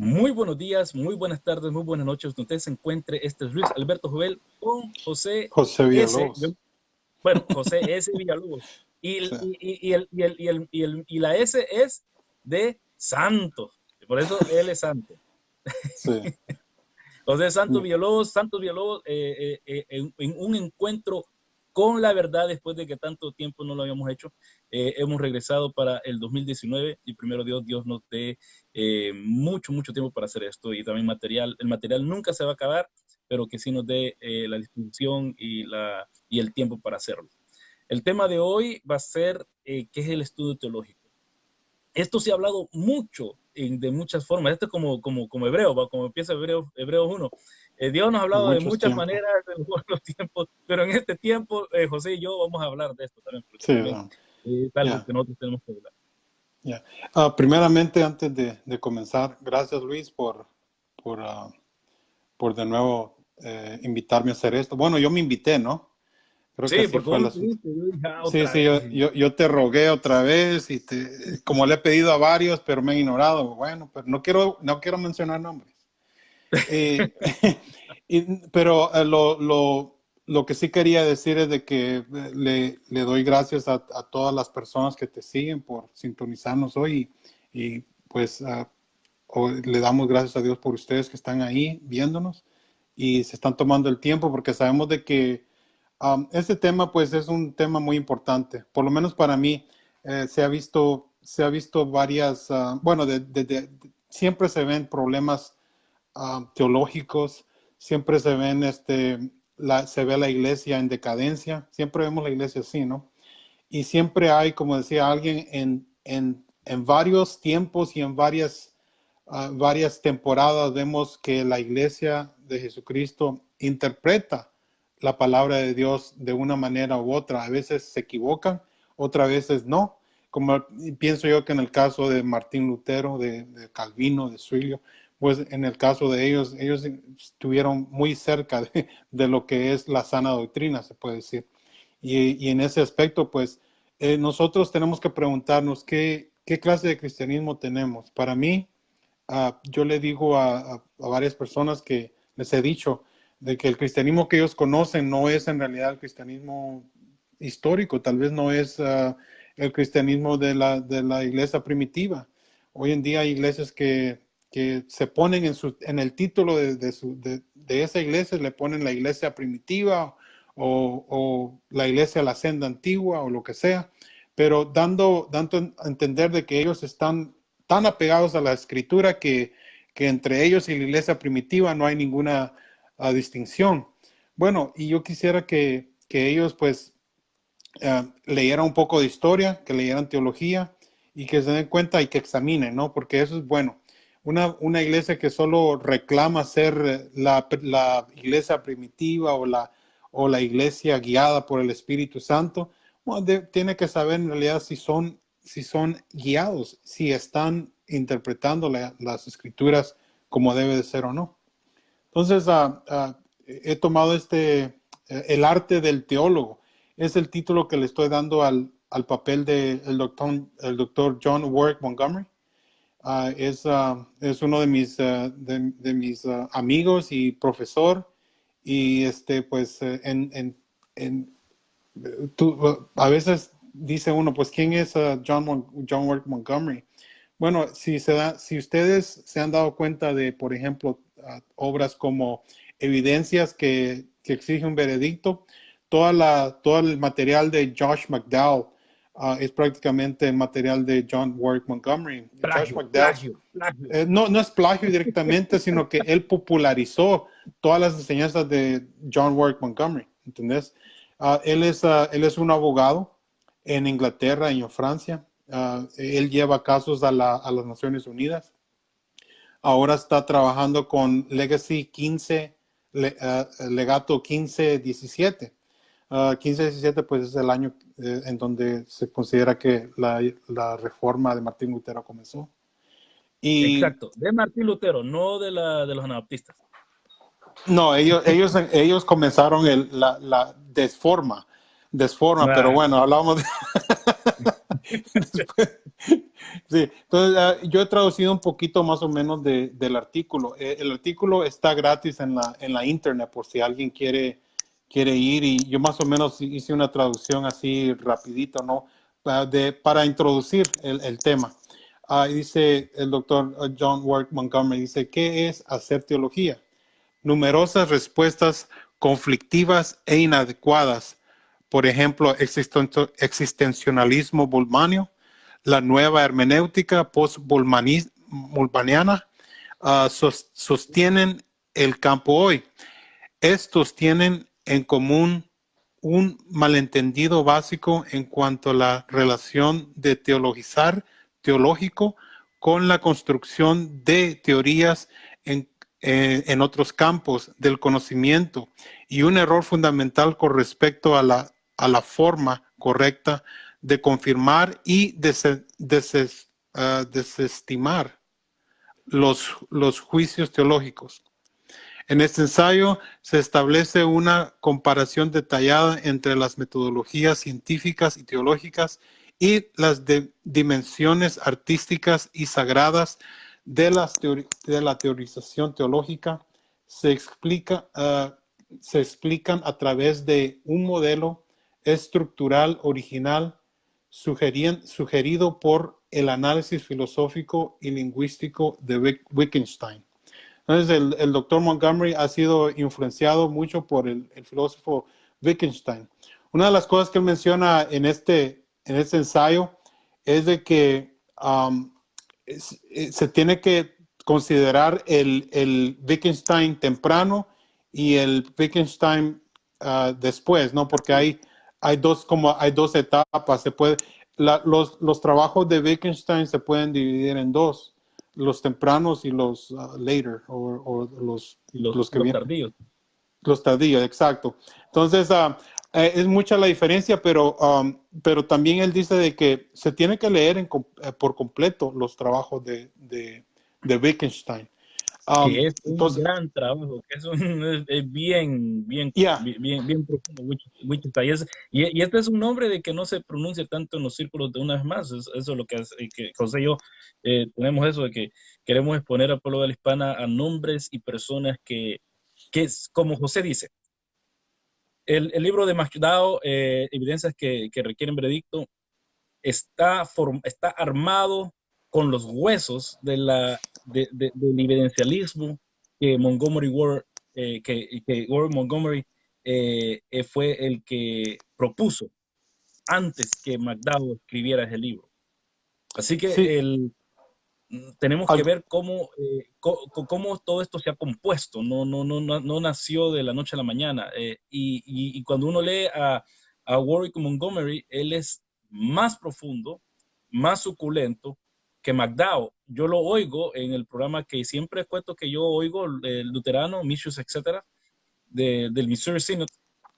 Muy buenos días, muy buenas tardes, muy buenas noches. Donde usted se encuentre, este es Luis Alberto Jovel con José S. Villalobos. Bueno, José S. Villalobos. Sí. Y la S es de Santos. Por eso él es Santo. Sí. José Santos Villalobos, en un encuentro con la verdad después de que tanto tiempo no lo habíamos hecho. Hemos regresado para el 2019 y primero Dios nos dé mucho tiempo para hacer esto, y también el material nunca se va a acabar, pero que sí nos dé la disposición y el tiempo para hacerlo. El tema de hoy va a ser ¿qué es el estudio teológico? Esto se ha hablado mucho de muchas formas. Esto es como Hebreo, ¿va? Como empieza Hebreos 1. Dios nos ha hablado de muchas maneras en los tiempos, pero en este tiempo, José y yo vamos a hablar de esto también, porque Sí, también es algo que nosotros tenemos que hablar. Primeramente, antes de comenzar, gracias Luis por de nuevo invitarme a hacer esto. Bueno, yo me invité, ¿no? Creo que Sí, así porque fue vos el me asunto. pediste, yo dije, Sí, yo te rogué otra vez y como le he pedido a varios, pero me han ignorado. Bueno, pero no quiero mencionar nombres. Pero lo que sí quería decir es de que le doy gracias a todas las personas que te siguen por sintonizarnos hoy y pues le damos gracias a Dios por ustedes que están ahí viéndonos y se están tomando el tiempo, porque sabemos de que este tema pues es un tema muy importante. Por lo menos para mí se ha visto varias, bueno, siempre se ven problemas teológicos, siempre se ven se ve la iglesia en decadencia, siempre vemos la iglesia así, ¿no? Y siempre hay, como decía alguien, en varios tiempos y en varias temporadas vemos que la iglesia de Jesucristo interpreta la palabra de Dios de una manera u otra. A veces se equivocan, otras veces no. Como pienso yo que en el caso de Martín Lutero, de Calvino, de Zwinglio, pues en el caso de ellos estuvieron muy cerca de lo que es la sana doctrina, se puede decir. Y en ese aspecto, pues, nosotros tenemos que preguntarnos qué clase de cristianismo tenemos. Para mí, yo le digo a varias personas que les he dicho de que el cristianismo que ellos conocen no es en realidad el cristianismo histórico, tal vez no es el cristianismo de la iglesia primitiva. Hoy en día hay iglesias que se ponen en el título de esa iglesia, le ponen la iglesia primitiva o la iglesia la senda antigua o lo que sea, pero dando a entender de que ellos están tan apegados a la escritura que entre ellos y la iglesia primitiva no hay ninguna distinción. Bueno, y yo quisiera que ellos pues leyeran un poco de historia, que leyeran teología y que se den cuenta y que examinen, ¿no? Porque eso es bueno. Una iglesia que solo reclama ser la iglesia primitiva o la iglesia guiada por el Espíritu Santo, bueno, tiene que saber en realidad si son guiados, si están interpretando las escrituras como debe de ser o no. Entonces, he tomado el arte del teólogo. Es el título que le estoy dando al papel del doctor John Warwick Montgomery. Es uno de mis amigos y profesor. Y pues a veces dice uno, pues, ¿quién es John Warwick Montgomery? Bueno, si ustedes se han dado cuenta de, por ejemplo, obras como Evidencias que exige un veredicto, todo el material de Josh McDowell es prácticamente el material de John Warwick Montgomery. Josh McDowell no es plagio directamente, sino que él popularizó todas las enseñanzas de John Warwick Montgomery, ¿entendés? Él es un abogado en Inglaterra y en Francia. Él lleva casos a las Naciones Unidas. Ahora está trabajando con Legacy 15, Legato 1517. 1517 pues es el año en donde se considera que la reforma de Martín Lutero comenzó. Exacto, de Martín Lutero, no de los anabaptistas. No, ellos comenzaron la desforma, pero bueno, hablamos después, Sí, entonces yo he traducido un poquito más o menos del artículo. El artículo está gratis en la internet por si alguien quiere ir, y yo más o menos hice una traducción así rapidito, ¿no? Para introducir el tema. Dice el doctor John Ward Montgomery, dice, ¿qué es hacer teología? Numerosas respuestas conflictivas e inadecuadas. Por ejemplo, existencialismo bulmanio, la nueva hermenéutica post-bulmaniana sostienen el campo hoy. Estos tienen en común un malentendido básico en cuanto a la relación de teológico con la construcción de teorías en otros campos del conocimiento, y un error fundamental con respecto a la forma correcta de confirmar y desestimar los juicios teológicos. En este ensayo se establece una comparación detallada entre las metodologías científicas y teológicas y las dimensiones artísticas y sagradas de la teorización teológica. Se explican a través de un modelo estructural original sugerido por el análisis filosófico y lingüístico de Wittgenstein. Entonces, el doctor Montgomery ha sido influenciado mucho por el filósofo Wittgenstein. Una de las cosas que él menciona en este ensayo es de que se tiene que considerar el Wittgenstein temprano y el Wittgenstein después, ¿no? Porque hay dos etapas. Los trabajos de Wittgenstein se pueden dividir en dos: los tempranos y los later, o los que vienen. Tardíos. Los tardíos, exacto. Entonces, es mucha la diferencia, pero también él dice de que se tiene que leer por completo los trabajos de Wittgenstein. Que es Entonces, un gran trabajo, que es yeah. bien profundo, Wittgenstein. Y este es un nombre de que no se pronuncia tanto en los círculos de una vez más. Eso es lo que José y yo tenemos, eso de que queremos exponer al pueblo de la hispana a nombres y personas que es, como José dice, el libro de McDowell, Evidencias que requieren veredicto, está armado con los huesos del evidencialismo que Montgomery Ward, que Ward Montgomery fue el que propuso antes que McDowell escribiera ese libro. Así que Sí. tenemos que ver cómo todo esto se ha compuesto. No nació de la noche a la mañana. Y cuando uno lee a Warwick Montgomery, él es más profundo, más suculento que McDowell. Yo lo oigo en el programa que siempre cuento que yo oigo, el luterano, Michus, etcétera, del Missouri Synod,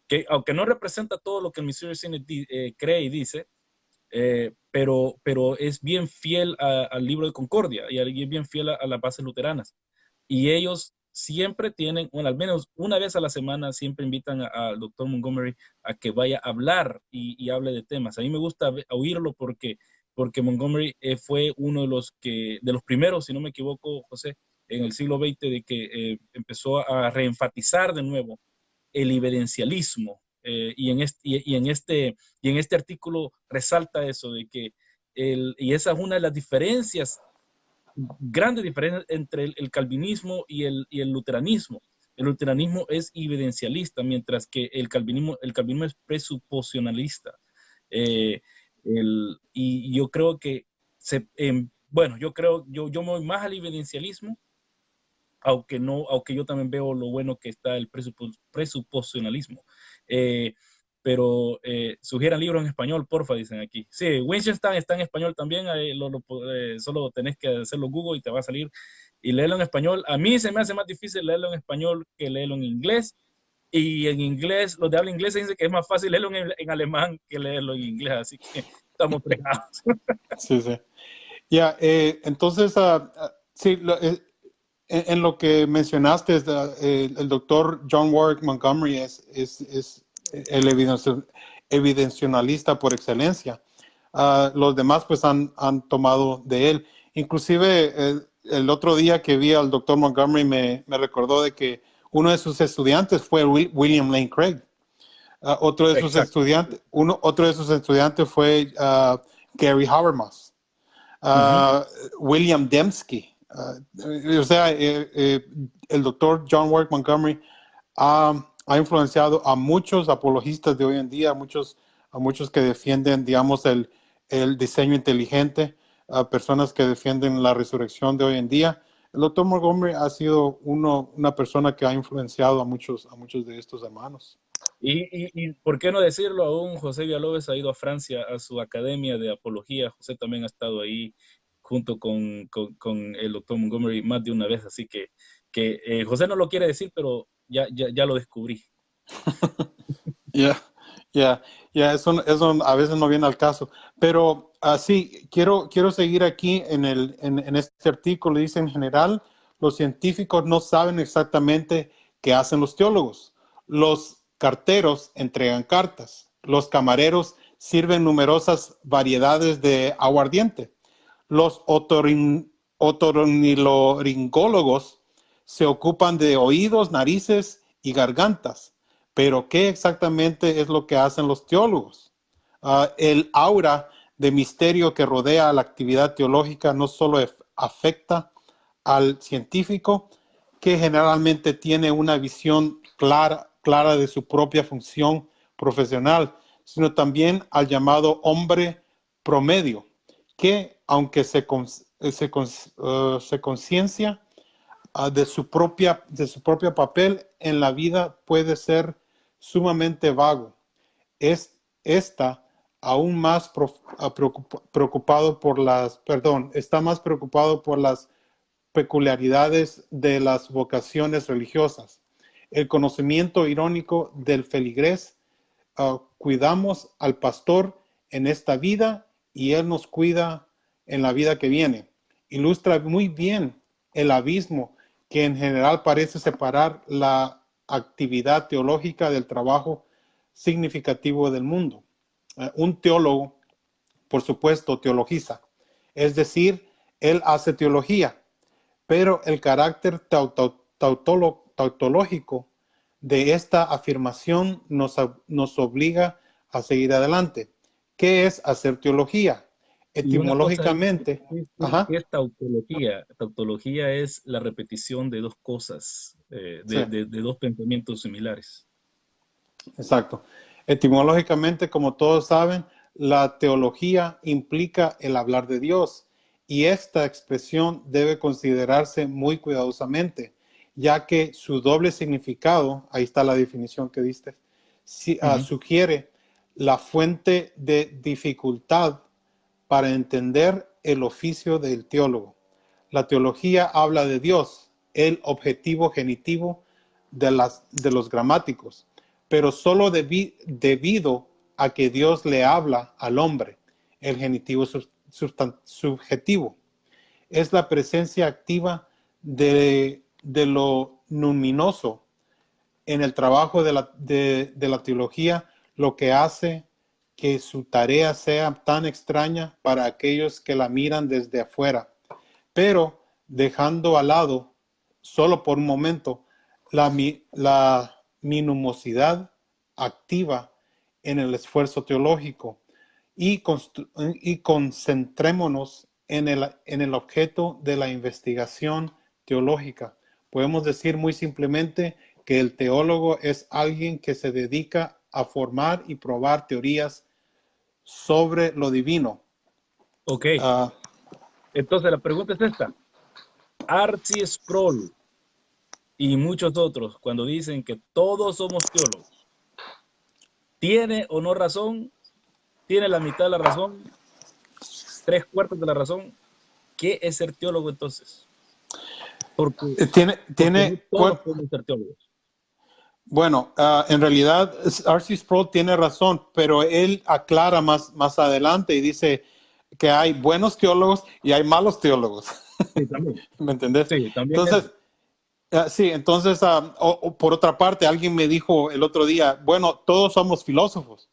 que aunque no representa todo lo que el Missouri Synod cree y dice, pero es bien fiel al libro de Concordia y es bien fiel a las bases luteranas. Y ellos siempre tienen, bueno, al menos una vez a la semana, siempre invitan al doctor Montgomery a que vaya a hablar y hable de temas. A mí me gusta oírlo porque Montgomery fue uno de los primeros, si no me equivoco, José, en el siglo XX, de que empezó a reenfatizar de nuevo el evidencialismo. Y en este artículo resalta eso, de que y esa es una de las diferencias, grandes diferencias entre el calvinismo y el luteranismo. El luteranismo es evidencialista, mientras que el calvinismo es presuposicionalista. Y yo creo que, bueno, yo me voy más al evidencialismo, aunque yo también veo lo bueno que está el presuposicionalismo. Pero sugieran libros en español, porfa, dicen aquí. Sí, Wittgenstein está en español también, solo tenés que hacerlo Google y te va a salir y leerlo en español. A mí se me hace más difícil leerlo en español que leerlo en inglés, y en inglés, los de habla inglesa dicen que es más fácil leerlo en alemán que leerlo en inglés, así que estamos fregados. Sí, sí. Ya, entonces, sí, en lo que mencionaste, el doctor John Warwick Montgomery es el evidencionalista por excelencia. los demás pues han tomado de él. Inclusive el otro día que vi al doctor Montgomery me recordó de que uno de sus estudiantes fue William Lane Craig. Otro de sus estudiantes fue Gary Habermas, William Dembski. O sea, el doctor John Warwick Montgomery ha influenciado a muchos apologistas de hoy en día, a muchos que defienden, digamos, el diseño inteligente, a personas que defienden la resurrección de hoy en día. El doctor Montgomery ha sido una persona que ha influenciado a muchos de estos hermanos. Y por qué no decirlo, aún José Villalobos ha ido a Francia a su academia de apología. José también ha estado ahí junto con el doctor Montgomery más de una vez, así que José no lo quiere decir, pero ya lo descubrí. Eso a veces no viene al caso. Pero sí, quiero seguir aquí en este artículo. Dice, en general, los científicos no saben exactamente qué hacen los teólogos. Los carteros entregan cartas. Los camareros sirven numerosas variedades de aguardiente. Los otorrinolaringólogos se ocupan de oídos, narices y gargantas. Pero ¿qué exactamente es lo que hacen los teólogos? El aura de misterio que rodea la actividad teológica no solo afecta al científico, que generalmente tiene una visión clara de su propia función profesional, sino también al llamado hombre promedio, que aunque se conciencia de su propio papel en la vida, puede ser sumamente vago. Está más preocupado por las peculiaridades de las vocaciones religiosas. El conocimiento irónico del feligrés: cuidamos al pastor en esta vida y él nos cuida en la vida que viene. Ilustra muy bien el abismo que en general parece separar la actividad teológica del trabajo significativo del mundo. Un teólogo, por supuesto, teologiza, es decir, él hace teología, pero el carácter tautológico de esta afirmación nos obliga a seguir adelante. ¿Qué es hacer teología? Etimológicamente. ¿Qué es tautología? Tautología es la repetición de dos cosas, de dos pensamientos similares. Exacto. Etimológicamente, como todos saben, la teología implica el hablar de Dios, y esta expresión debe considerarse muy cuidadosamente, ya que su doble significado, ahí está la definición que diste, sugiere la fuente de dificultad para entender el oficio del teólogo. La teología habla de Dios, el objetivo genitivo de los gramáticos, pero solo debido a que Dios le habla al hombre, el genitivo subjetivo. Es la presencia activa de lo luminoso en el trabajo de la teología, lo que hace que su tarea sea tan extraña para aquellos que la miran desde afuera, pero dejando al lado, solo por un momento, la minumosidad activa en el esfuerzo teológico, y concentrémonos en el objeto de la investigación teológica. Podemos decir muy simplemente que el teólogo es alguien que se dedica a formar y probar teorías sobre lo divino. Ok. Entonces la pregunta es esta. R.C. Sproul y muchos otros, cuando dicen que todos somos teólogos, ¿tiene o no razón? ¿Tiene la mitad de la razón? ¿3/4 de la razón? ¿Qué es ser teólogo entonces? Porque todos podemos ser teólogos. Bueno, en realidad R.C. Sproul tiene razón, pero él aclara más adelante y dice que hay buenos teólogos y hay malos teólogos. Sí, también. ¿Me entendés? Sí, también. Entonces, por otra parte, alguien me dijo el otro día, bueno, todos somos filósofos.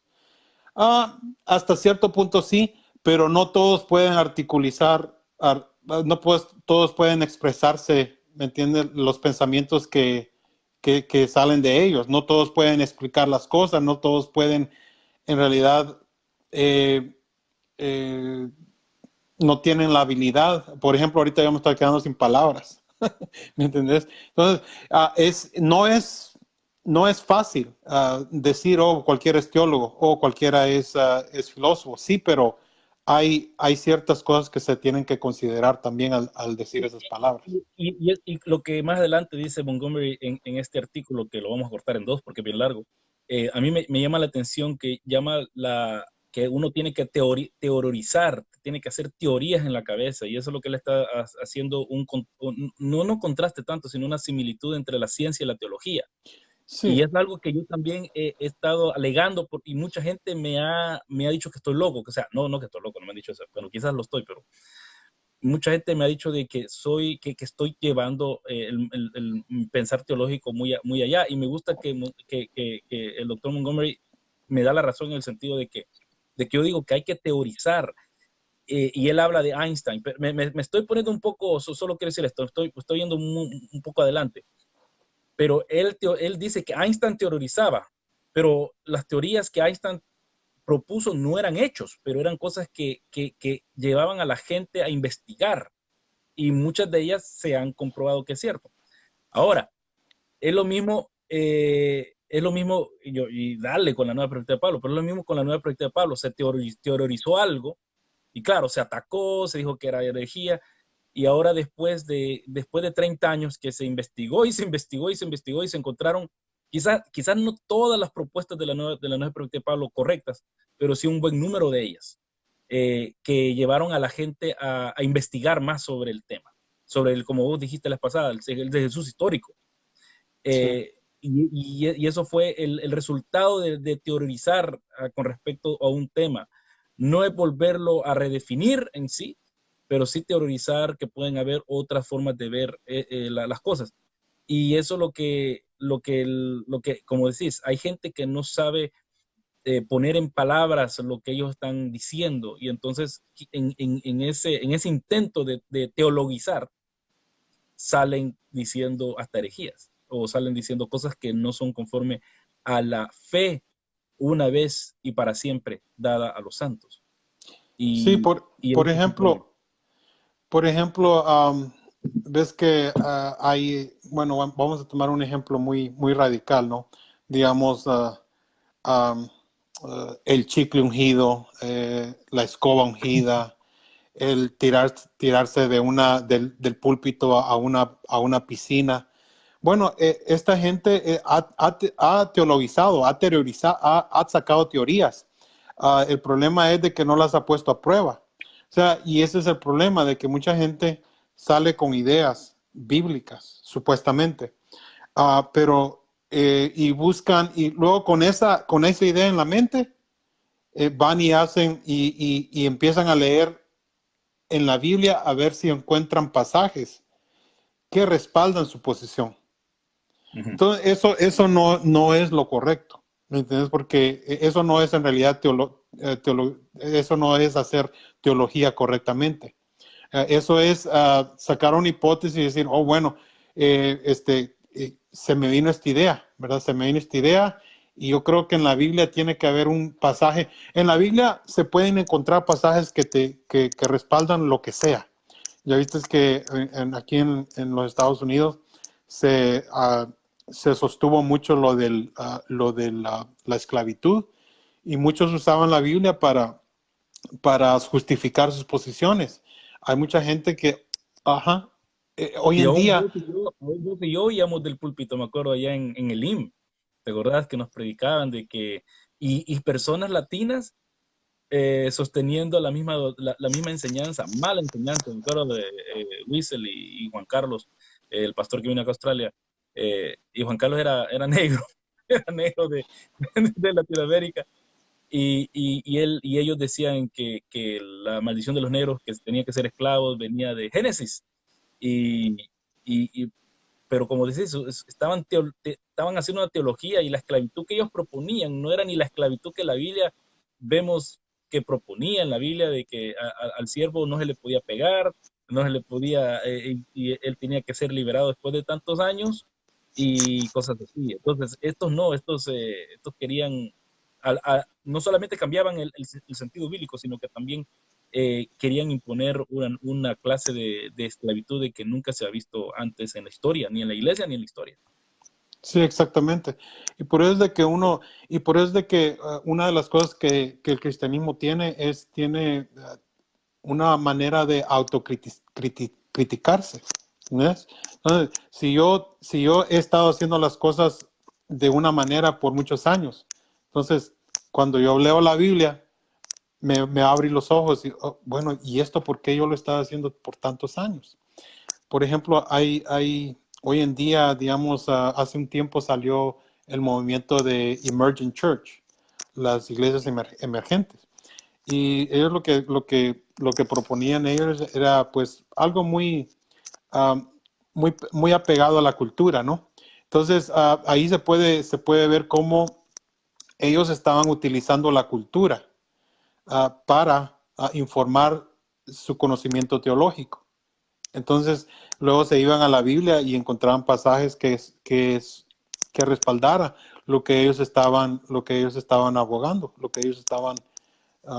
Hasta cierto punto sí, pero no todos pueden articulizar, no todos pueden expresarse, ¿me entiendes? Los pensamientos que salen de ellos. No todos pueden explicar las cosas, no todos pueden, en realidad, eh, eh, no tienen la habilidad. Por ejemplo, ahorita ya me estoy quedando sin palabras. ¿Me entendés? Entonces, no es fácil decir, oh, cualquiera es teólogo, o cualquiera es filósofo. Sí, pero hay ciertas cosas que se tienen que considerar también al decir esas palabras. Y lo que más adelante dice Montgomery en este artículo, que lo vamos a cortar en dos porque es bien largo, a mí me llama la atención que uno tiene que teorizar, tiene que hacer teorías en la cabeza, y eso es lo que él está haciendo, no contraste tanto, sino una similitud entre la ciencia y la teología. Sí. Y es algo que yo también he estado alegando, y mucha gente me ha dicho que estoy loco, o sea, no que estoy loco, no me han dicho eso, bueno, quizás lo estoy, pero mucha gente me ha dicho de que estoy llevando el pensar teológico muy allá, y me gusta que el doctor Montgomery me da la razón en el sentido de que yo digo que hay que teorizar, y él habla de Einstein. Me estoy poniendo un poco, solo quiero decir esto, estoy yendo un poco adelante, pero él dice que Einstein teorizaba, pero las teorías que Einstein propuso no eran hechos, pero eran cosas que llevaban a la gente a investigar, y muchas de ellas se han comprobado que es cierto. Ahora, es lo mismo y darle con la nueva perspectiva de Pablo, pero es lo mismo con la nueva perspectiva de Pablo. Se teorizó algo, y claro, se atacó, se dijo que era herejía, y ahora después de 30 años que se investigó y se investigó y se investigó y se encontraron, quizás no todas las propuestas de la nueva perspectiva de Pablo correctas, pero sí un buen número de ellas, que llevaron a la gente a investigar más sobre el tema, como vos dijiste la pasada, el de Jesús histórico. Sí. Y eso fue el resultado de teorizar con respecto a un tema. No es volverlo a redefinir en sí, pero sí teorizar que pueden haber otras formas de ver las cosas. Y eso es como decís, hay gente que no sabe poner en palabras lo que ellos están diciendo, y entonces en ese intento de teologizar, salen diciendo hasta herejías, o salen diciendo cosas que no son conforme a la fe una vez y para siempre dada a los santos. Sí, Y, y por ese es un problema. ejemplo, ves que hay, bueno, vamos a tomar un ejemplo muy radical, ¿no? Digamos, um, el chicle ungido, la escoba ungida, el tirarse del púlpito a una piscina. Bueno, esta gente ha teologizado, ha sacado teorías. El problema es de que no las ha puesto a prueba. O sea, y ese es el problema, de que mucha gente sale con ideas bíblicas, supuestamente, pero y buscan, y luego con esa idea en la mente, van y hacen y empiezan a leer en la Biblia a ver si encuentran pasajes que respaldan su posición. Ujú. Entonces, eso no es lo correcto, ¿me entiendes? Porque eso no es en realidad eso no es hacer teología correctamente. Eso es sacar una hipótesis y decir, oh, bueno, se me vino esta idea, ¿verdad? Se me vino esta idea, y yo creo que en la Biblia tiene que haber un pasaje. En la Biblia se pueden encontrar pasajes que respaldan lo que sea. Ya viste que aquí en los Estados Unidos se, se sostuvo mucho lo de la esclavitud, y muchos usaban la Biblia para justificar sus posiciones. Hay mucha gente que, ajá, hoy Y en aún día, vos y yo oíamos del púlpito, me acuerdo, allá en el IM. ¿Te acordás que nos predicaban de que, y personas latinas sosteniendo la misma enseñanza, mala enseñanza? Me acuerdo de Wiesel y Juan Carlos, el pastor que vino a Australia, y Juan Carlos era negro, era negro de Latinoamérica, y ellos decían que la maldición de los negros, que tenían que ser esclavos, venía de Génesis, y, y pero como decís, estaban haciendo una teología, y la esclavitud que ellos proponían no era ni la esclavitud que la Biblia vemos que proponía en la Biblia de que al siervo no se le podía pegar, no se le podía, y él tenía que ser liberado después de tantos años y cosas así. Entonces, estos querían, no solamente cambiaban el sentido bíblico, sino que también querían imponer una clase de esclavitud de que nunca se ha visto antes en la historia, ni en la iglesia ni en la historia. Sí, exactamente. Y por eso es de que una de las cosas que el cristianismo tiene una manera de autocriticarse. ¿Ves? Entonces, si yo he estado haciendo las cosas de una manera por muchos años, entonces cuando yo leo la Biblia, me abre los ojos y, oh, bueno, ¿y esto por qué yo lo estaba haciendo por tantos años? Por ejemplo, hoy en día, digamos, hace un tiempo salió el movimiento de Emerging Church, las iglesias emergentes. Y ellos lo que proponían ellos era pues algo muy apegado a la cultura, ¿no? Entonces, ahí se puede ver cómo ellos estaban utilizando la cultura para informar su conocimiento teológico. Entonces, luego se iban a la Biblia y encontraban pasajes que respaldara lo que ellos estaban abogando, lo que ellos estaban,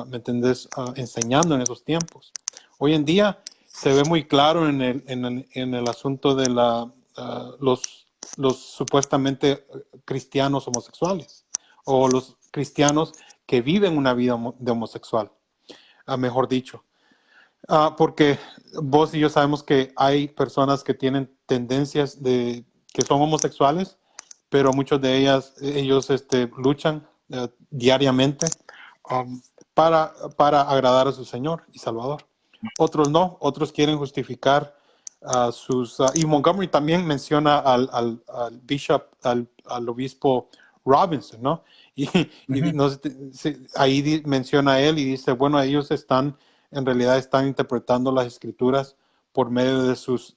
¿me entendés?, enseñando en esos tiempos. Hoy en día se ve muy claro en el asunto de los supuestamente cristianos homosexuales o los cristianos que viven una vida de homosexual, mejor dicho. Porque vos y yo sabemos que hay personas que tienen tendencias que son homosexuales, pero muchos de ellos luchan diariamente um, para agradar a su Señor y Salvador. Otros no, otros quieren justificar y Montgomery también menciona al bishop, al obispo Robinson, ¿no? Y no sé, ahí menciona a él y dice, bueno, ellos en realidad están interpretando las escrituras por medio de sus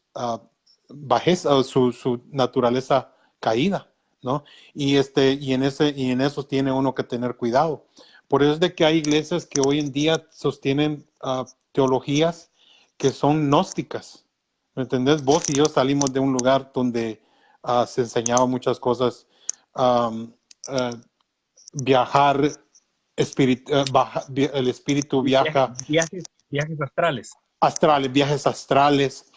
bajezas o su naturaleza caída, ¿no? Y en eso tiene uno que tener cuidado. Por eso es de que hay iglesias que hoy en día sostienen teologías que son gnósticas. ¿Me entendés? Vos y yo salimos de un lugar donde se enseñaba muchas cosas, viajar, el espíritu viaja, viajes astrales,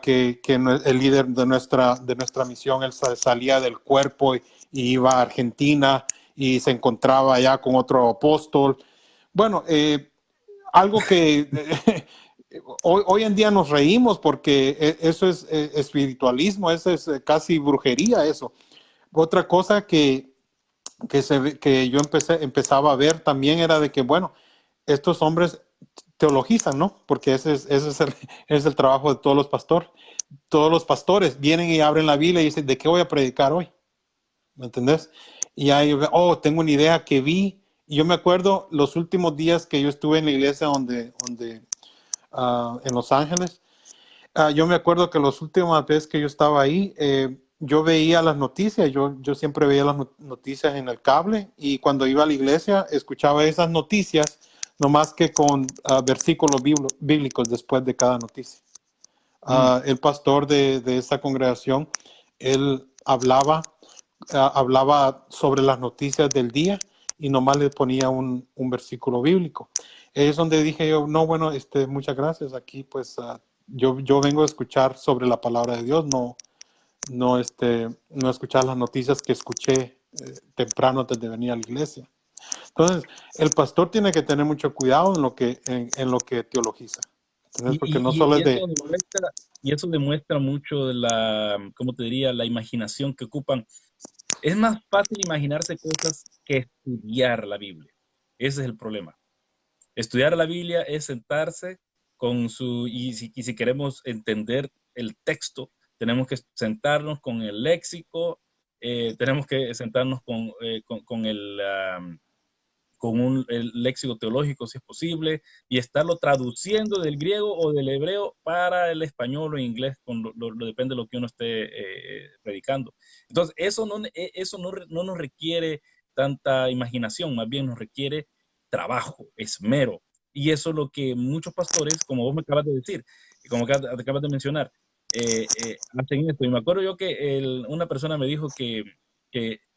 que el líder de nuestra misión, él salía del cuerpo y iba a Argentina y se encontraba allá con otro apóstol. Bueno, algo que hoy en día nos reímos porque eso es espiritualismo, eso es casi brujería, eso. Otra cosa que yo empezaba a ver también era de que, bueno, estos hombres teologizan, ¿no? Porque ese es el trabajo de todos los pastores. Todos los pastores vienen y abren la Biblia y dicen, ¿de qué voy a predicar hoy? ¿Me entendés? Y ahí, tengo una idea que vi. Y yo me acuerdo los últimos días que yo estuve en la iglesia en Los Ángeles. Yo me acuerdo que las últimas veces que yo estaba ahí, yo veía las noticias, yo siempre veía las noticias en el cable y cuando iba a la iglesia escuchaba esas noticias, nomás que con versículos bíblicos después de cada noticia. El pastor de esa congregación, él hablaba sobre las noticias del día y nomás le ponía un versículo bíblico. Es donde dije yo, no, bueno, muchas gracias. Aquí pues yo vengo a escuchar sobre la palabra de Dios, no escuchar las noticias que escuché temprano antes de venir a la iglesia. Entonces, el pastor tiene que tener mucho cuidado en lo que teologiza. ¿Entendés? Porque no solo es de... Y eso demuestra mucho de ¿cómo te diría? La imaginación que ocupan. Es más fácil imaginarse cosas que estudiar la Biblia. Ese es el problema. Estudiar la Biblia es sentarse y si queremos entender el texto, tenemos que sentarnos con el léxico, tenemos que sentarnos con el léxico teológico, si es posible, y estarlo traduciendo del griego o del hebreo para el español o inglés, depende de lo que uno esté predicando. Entonces, eso no nos requiere tanta imaginación, más bien nos requiere trabajo, esmero. Y eso es lo que muchos pastores, como vos me acabas de decir, y como acabas de mencionar, hacen esto. Y me acuerdo yo que una persona me dijo que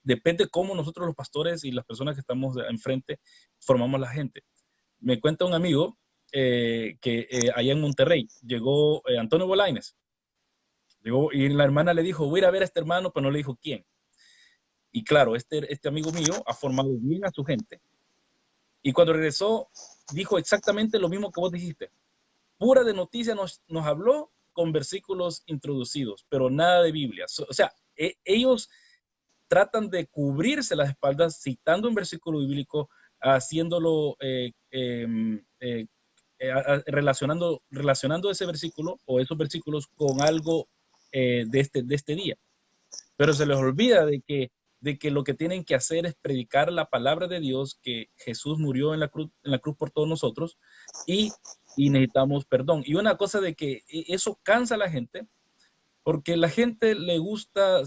depende cómo nosotros los pastores y las personas que estamos enfrente formamos la gente. Me cuenta un amigo allá en Monterrey llegó Antonio Bolaines. Llegó, y la hermana le dijo, voy a ir a ver a este hermano, pero no le dijo quién. Y claro, este amigo mío ha formado bien a su gente. Y cuando regresó, dijo exactamente lo mismo que vos dijiste. Pura de noticias nos habló con versículos introducidos, pero nada de Biblia. O sea, ellos tratan de cubrirse las espaldas citando un versículo bíblico, haciéndolo, relacionando ese versículo o esos versículos con algo de este día. Pero se les olvida de que lo que tienen que hacer es predicar la palabra de Dios, que Jesús murió en la cruz por todos nosotros y necesitamos perdón. Y una cosa de que eso cansa a la gente, porque la gente le gusta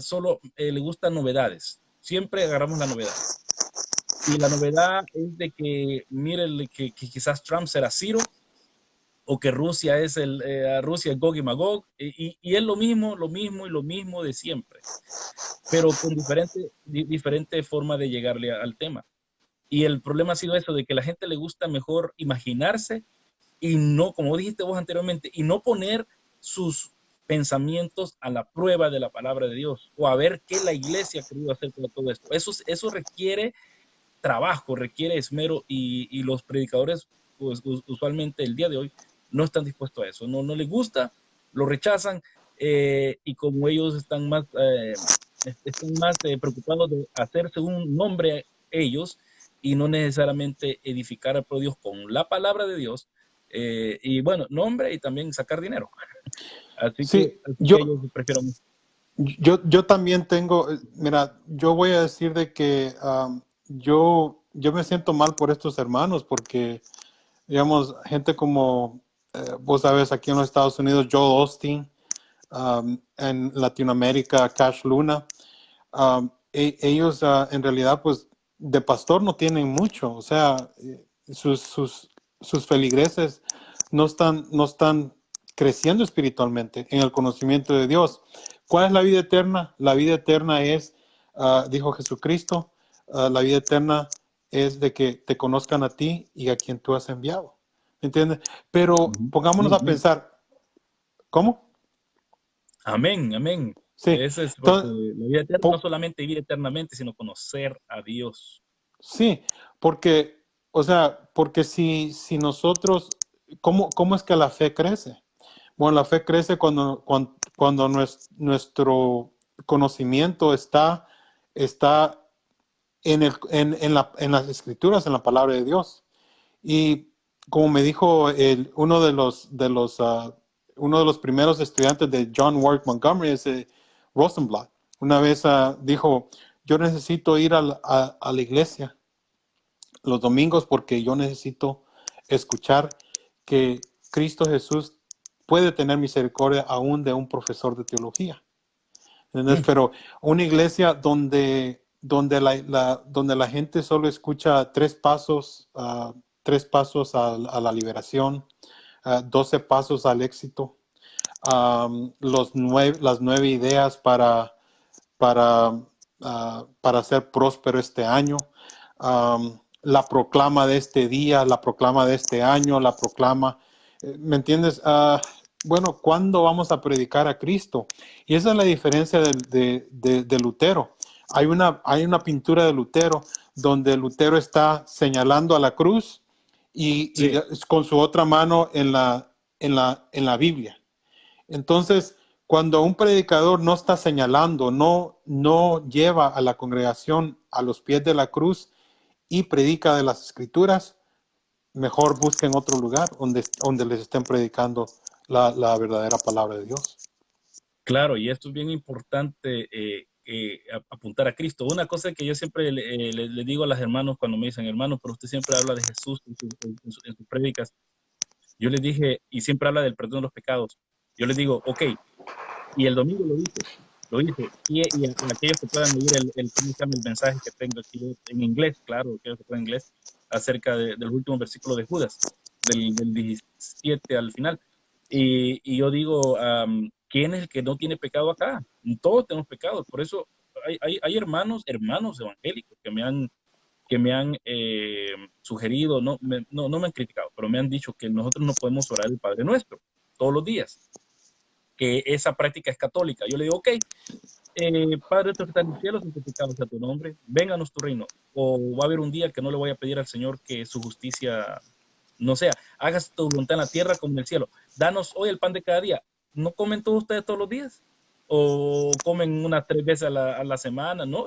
le gustan novedades. Siempre agarramos la novedad. Y la novedad es de que, miren, que quizás Trump será Ciro, o que Rusia es Rusia es Gog y Magog, y es lo mismo de siempre, pero con diferente forma de llegarle al tema. Y el problema ha sido eso, de que a la gente le gusta mejor imaginarse y no, como dijiste vos anteriormente, y no poner sus pensamientos a la prueba de la palabra de Dios, o a ver qué la iglesia ha querido hacer con todo esto. Eso requiere trabajo, requiere esmero, y los predicadores, pues, usualmente el día de hoy, no están dispuestos a eso. No les gusta, lo rechazan, y como ellos están más preocupados de hacerse un nombre ellos, y no necesariamente edificar al pueblo de Dios con la palabra de Dios, y bueno, nombre y también sacar dinero. Así Sí, que ellos prefieren. yo también tengo, mira, yo voy a decir de que yo me siento mal por estos hermanos porque, digamos, gente como, vos sabes, aquí en los Estados Unidos, Joel Osteen, en Latinoamérica, Cash Luna, ellos en realidad, pues, de pastor no tienen mucho, o sea, sus feligreses no están creciendo espiritualmente en el conocimiento de Dios. ¿Cuál es la vida eterna? La vida eterna es, dijo Jesucristo, la vida eterna es de que te conozcan a ti y a quien tú has enviado. ¿Entiendes? Pero pongámonos a pensar, ¿cómo? Amén, amén. Sí, Ese es porque entonces, la vida eterna no solamente vivir eternamente, sino conocer a Dios. sí, porque, o sea, porque si nosotros, ¿cómo es que la fe crece? Bueno, la fe crece cuando nuestro conocimiento está en las escrituras, en la palabra de Dios. Y como me dijo uno de los primeros estudiantes de John Warwick Montgomery, es Rosenblatt, una vez dijo, yo necesito ir a la iglesia los domingos porque yo necesito escuchar que Cristo Jesús puede tener misericordia aún de un profesor de teología. ¿Entendés? Pero una iglesia donde la gente solo escucha tres pasos a la liberación, 12 pasos al éxito, las 9 ideas para ser próspero este año, la proclama de este día, la proclama de este año, la proclama, ¿me entiendes? Bueno, ¿cuándo vamos a predicar a Cristo? Y esa es la diferencia de Lutero. Hay una pintura de Lutero donde Lutero está señalando a la cruz y con su otra mano en la Biblia. Entonces, cuando un predicador no está señalando, no lleva a la congregación a los pies de la cruz y predica de las escrituras, mejor busquen otro lugar donde les estén predicando la verdadera palabra de Dios. Claro, y esto es bien importante, apuntar a Cristo. Una cosa que yo siempre le digo a los hermanos cuando me dicen, hermano, pero usted siempre habla de Jesús en sus prédicas. Yo les dije, y siempre habla del perdón de los pecados. Yo les digo, ok, y el domingo lo hice. Y aquellos que puedan leer ¿cómo se llama el mensaje que tengo aquí en inglés? Claro, aquellos que puedan inglés. acerca de los últimos versículos de Judas, del 17 al final. Y yo digo, ¿quién es el que no tiene pecado acá? Todos tenemos pecado. Por eso hay hermanos evangélicos que me han sugerido, no me han criticado, pero me han dicho que nosotros no podemos orar el Padre Nuestro todos los días, que esa práctica es católica. Yo le digo, ok, Padre nuestro que está en el cielo, santificado sea tu nombre, vénganos tu reino. O va a haber un día que no le voy a pedir al Señor que su justicia no sea, hagas tu voluntad en la tierra como en el cielo. Danos hoy el pan de cada día. ¿No comen todos ustedes todos los días? ¿O comen unas 3 veces a la semana? No,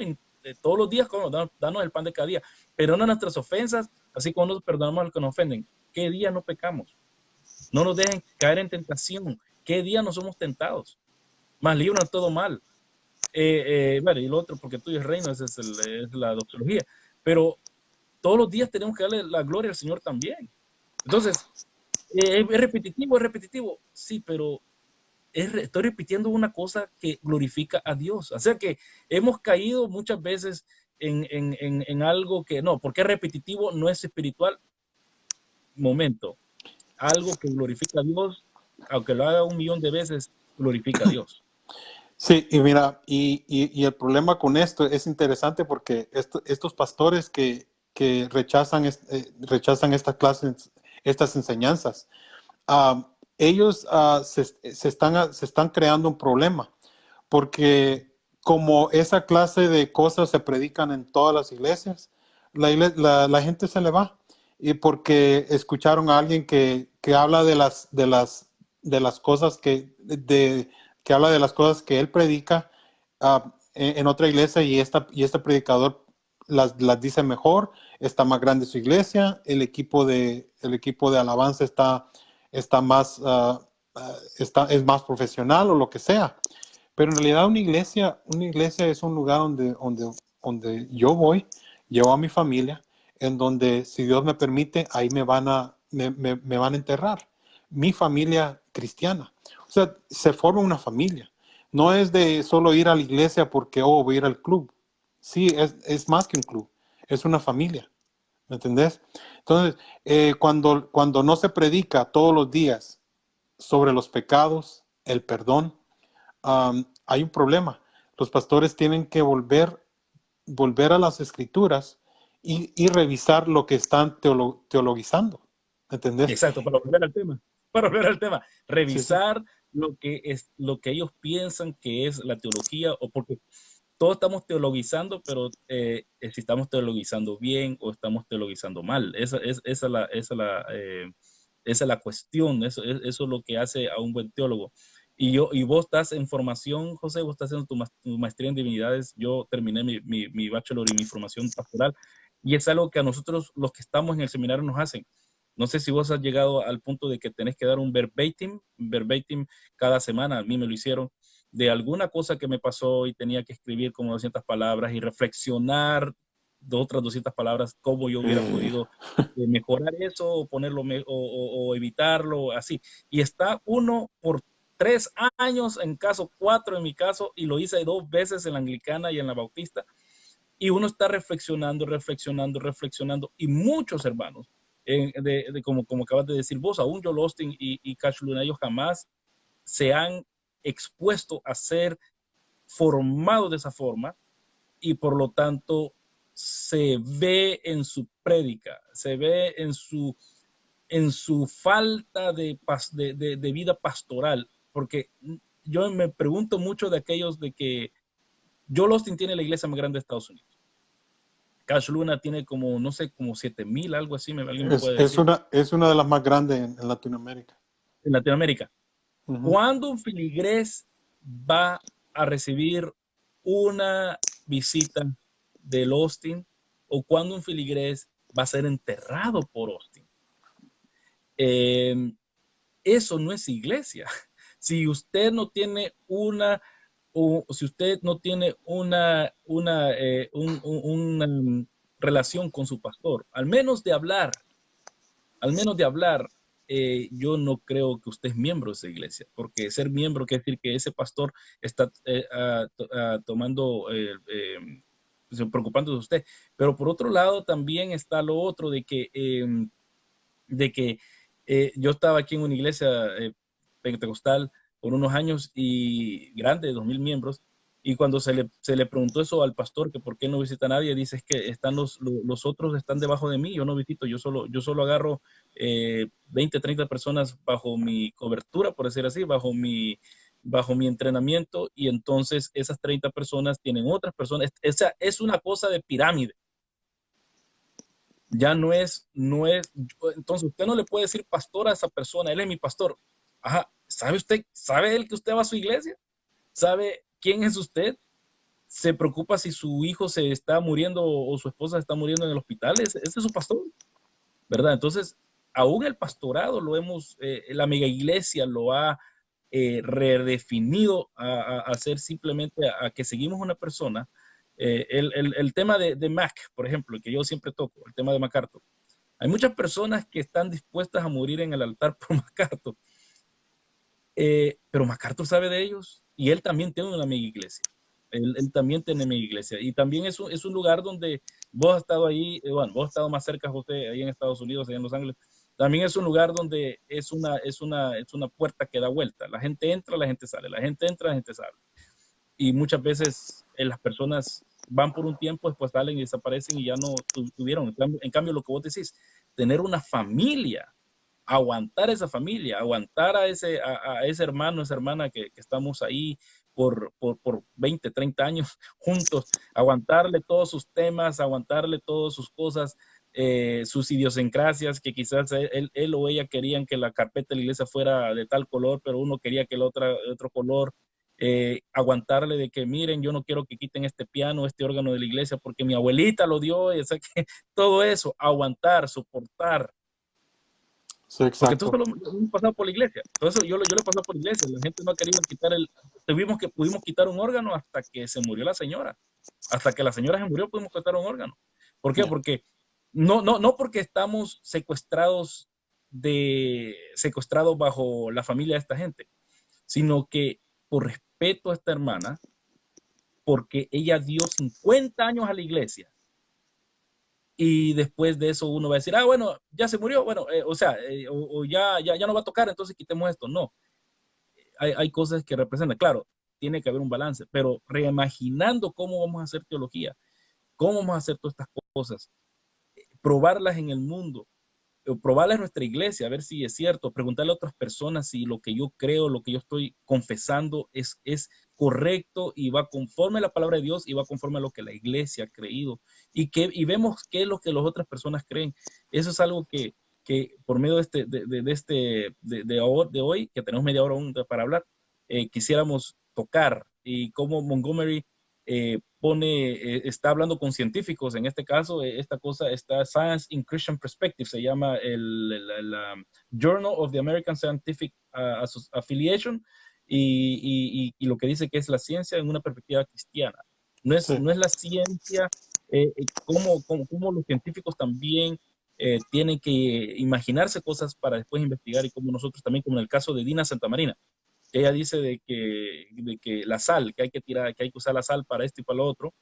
todos los días danos el pan de cada día. Perdona nuestras ofensas, así como nosotros perdonamos a los que nos ofenden. ¿Qué día no pecamos? No nos dejen caer en tentación. ¿Qué día no somos tentados? Más líbranos todo mal. Bueno, y lo otro, porque tuyo es reino, esa es la doxología. Pero todos los días tenemos que darle la gloria al Señor también. Entonces, es repetitivo, sí, pero estoy repitiendo una cosa que glorifica a Dios. O sea que hemos caído muchas veces en algo que no, porque es repetitivo, no es espiritual. Momento, algo que glorifica a Dios, aunque lo haga 1,000,000 de veces, glorifica a Dios. Sí, y mira, y el problema con esto es interesante porque estos pastores que rechazan estas clases, estas enseñanzas, ellos se están creando un problema porque como esa clase de cosas se predican en todas las iglesias, la gente se le va y porque escucharon a alguien que habla de las cosas que habla de las cosas que él predica en otra iglesia y este predicador las dice mejor, está más grande su iglesia, el equipo de alabanza está más, es más profesional o lo que sea. Pero en realidad una iglesia es un lugar donde yo voy, llevo a mi familia, en donde, si Dios me permite, ahí me van a enterrar. Mi familia cristiana. O sea, se forma una familia. No es de solo ir a la iglesia porque, voy a ir al club. Sí, es más que un club. Es una familia. ¿Me entendés? Entonces, cuando no se predica todos los días sobre los pecados, el perdón, hay un problema. Los pastores tienen que volver a las escrituras y revisar lo que están teologizando. ¿Entendés? Exacto, para volver al tema, Sí, sí. revisar lo que ellos piensan que es la teología, o porque todos estamos teologizando, pero si estamos teologizando bien o estamos teologizando mal. Esa es la cuestión, eso es lo que hace a un buen teólogo. Y vos estás en formación, José, vos estás haciendo tu maestría en divinidades, yo terminé mi bachelor y mi formación pastoral, y es algo que a nosotros los que estamos en el seminario nos hacen. No sé si vos has llegado al punto de que tenés que dar un verbatim cada semana, a mí me lo hicieron, de alguna cosa que me pasó y tenía que escribir como 200 palabras y reflexionar de otras 200 palabras, cómo yo hubiera podido mejorar eso o ponerlo o evitarlo, así. Y está uno por 3 años, en caso 4 en mi caso, y lo hice 2 veces en la anglicana y en la bautista, y uno está reflexionando, y muchos hermanos, como acabas de decir vos, aún Joel Osteen y Cash Luna, ellos jamás se han expuesto a ser formados de esa forma, y por lo tanto se ve en su prédica, se ve en su falta de vida pastoral, porque yo me pregunto mucho de aquellos de que Joel Osteen tiene la iglesia más grande de Estados Unidos. Cash Luna tiene como, no sé, como 7,000, algo así, alguien me puede decir. Es una de las más grandes en Latinoamérica. En Latinoamérica. Uh-huh. ¿Cuándo un filigrés va a recibir una visita del Austin, o cuándo un filigrés va a ser enterrado por Austin? Eso no es iglesia. Si usted no tiene una relación con su pastor, al menos de hablar, yo no creo que usted es miembro de esa iglesia, porque ser miembro quiere decir que ese pastor está tomando preocupándose de usted. Pero por otro lado también está lo otro de que yo estaba aquí en una iglesia pentecostal por unos años y grande, de 2000 miembros, y cuando se le preguntó eso al pastor, que por qué no visita a nadie, dice es que están los otros están debajo de mí, yo no visito, yo solo agarro 20, 30 personas bajo mi cobertura, por decir así, bajo mi entrenamiento, y entonces esas 30 personas tienen otras personas. Esa es una cosa de pirámide. Ya no es, entonces usted no le puede decir pastor a esa persona, él es mi pastor. Ajá, sabe él que usted va a su iglesia? ¿Sabe quién es usted? ¿Se preocupa si su hijo se está muriendo o su esposa está muriendo en el hospital? Ese es su pastor, ¿verdad? Entonces, aún el pastorado la mega iglesia lo ha redefinido a ser simplemente a que seguimos una persona. El tema de Mac, por ejemplo, que yo siempre toco, el tema de MacArthur. Hay muchas personas que están dispuestas a morir en el altar por MacArthur, pero MacArthur sabe de ellos y él también tiene una mega iglesia. Él también tiene mega iglesia y también es un lugar donde vos has estado ahí, bueno, vos has estado más cerca, José, ahí en Estados Unidos, ahí en Los Ángeles. También es un lugar donde es una puerta que da vuelta. La gente entra, la gente sale, la gente entra, la gente sale. Y muchas veces las personas van por un tiempo, después salen y desaparecen y ya no tuvieron. En cambio, lo que vos decís, tener una familia, aguantar esa familia, aguantar a ese hermano, esa hermana que estamos ahí por 20, 30 años juntos, aguantarle todos sus temas, aguantarle todas sus cosas, sus idiosincrasias, que quizás él o ella querían que la carpeta de la iglesia fuera de tal color, pero uno quería que el otro color. Aguantarle de que miren, yo no quiero que quiten este piano, este órgano de la iglesia porque mi abuelita lo dio, o sea que todo eso, aguantar, soportar. Sí, Porque todo exacto. eso lo hemos pasado por la iglesia. Todo eso yo lo he pasado por la iglesia. La gente no ha querido quitar pudimos quitar un órgano hasta que se murió la señora. Hasta que la señora se murió pudimos quitar un órgano. ¿Por qué? Yeah. Porque no porque estamos secuestrados bajo la familia de esta gente, sino que por respeto a esta hermana, porque ella dio 50 años a la iglesia. Y después de eso uno va a decir, bueno, ya se murió, bueno, o ya no va a tocar, entonces quitemos esto. No, hay cosas que representan, claro, tiene que haber un balance, pero reimaginando cómo vamos a hacer teología, cómo vamos a hacer todas estas cosas, probarlas en el mundo, probarlas en nuestra iglesia, a ver si es cierto, preguntarle a otras personas si lo que yo creo, lo que yo estoy confesando es correcto y va conforme a la palabra de Dios y va conforme a lo que la iglesia ha creído y vemos qué es lo que las otras personas creen. Eso es algo que por medio de hoy, que tenemos media hora aún para hablar, quisiéramos tocar y cómo Montgomery está hablando con científicos, en este caso, esta cosa está Science in Christian Perspective, se llama el Journal of the American Scientific Affiliation, y lo que dice que es la ciencia en una perspectiva cristiana. Sí. No es la ciencia, como los científicos también tienen que imaginarse cosas para después investigar, y como nosotros también, como en el caso de Dina Santamarina, que ella dice de que la sal, que hay que tirar, que hay que usar la sal para esto y para lo otro,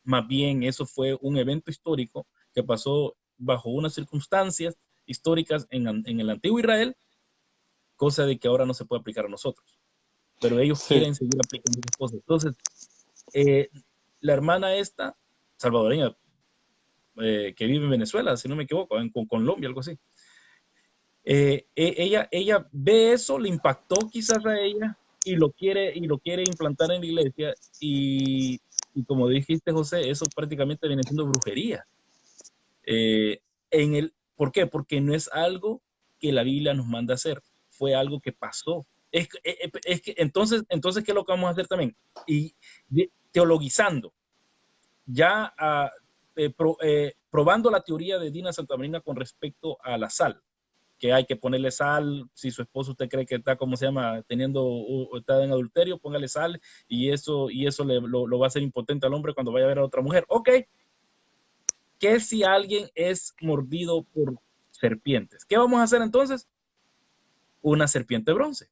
más bien eso fue un evento histórico que pasó bajo unas circunstancias históricas en el antiguo Israel, cosa de que ahora no se puede aplicar a nosotros. Pero ellos Sí. quieren seguir aplicando esas cosas. Entonces, la hermana esta, salvadoreña, que vive en Venezuela, si no me equivoco, en Colombia, algo así. Ella ve eso, le impactó quizás a ella y lo quiere implantar en la iglesia y como dijiste, José, eso prácticamente viene siendo brujería. ¿Por qué? Porque no es algo que la Biblia nos manda a hacer, fue algo que pasó. Es que entonces, ¿qué es lo que vamos a hacer también? Y teologizando, ya probando la teoría de Dina Santamarina con respecto a la sal, que hay que ponerle sal, si su esposo usted cree que está, ¿cómo se llama?, está en adulterio, póngale sal, y eso lo va a hacer impotente al hombre cuando vaya a ver a otra mujer. Ok, ¿qué si alguien es mordido por serpientes? ¿Qué vamos a hacer entonces? Una serpiente de bronce.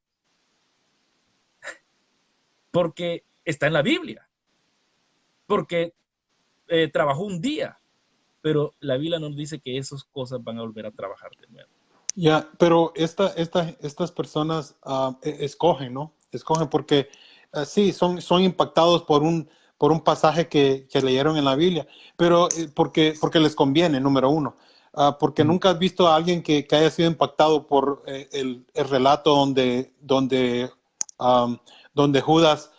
Porque está en la Biblia. Porque trabajó un día, pero la Biblia nos dice que esas cosas van a volver a trabajar de nuevo. Ya, pero estas personas escogen, ¿no? Escogen porque sí, son impactados por un pasaje que leyeron en la Biblia, pero porque les conviene, número uno. Porque nunca has visto a alguien que haya sido impactado por el relato donde Judas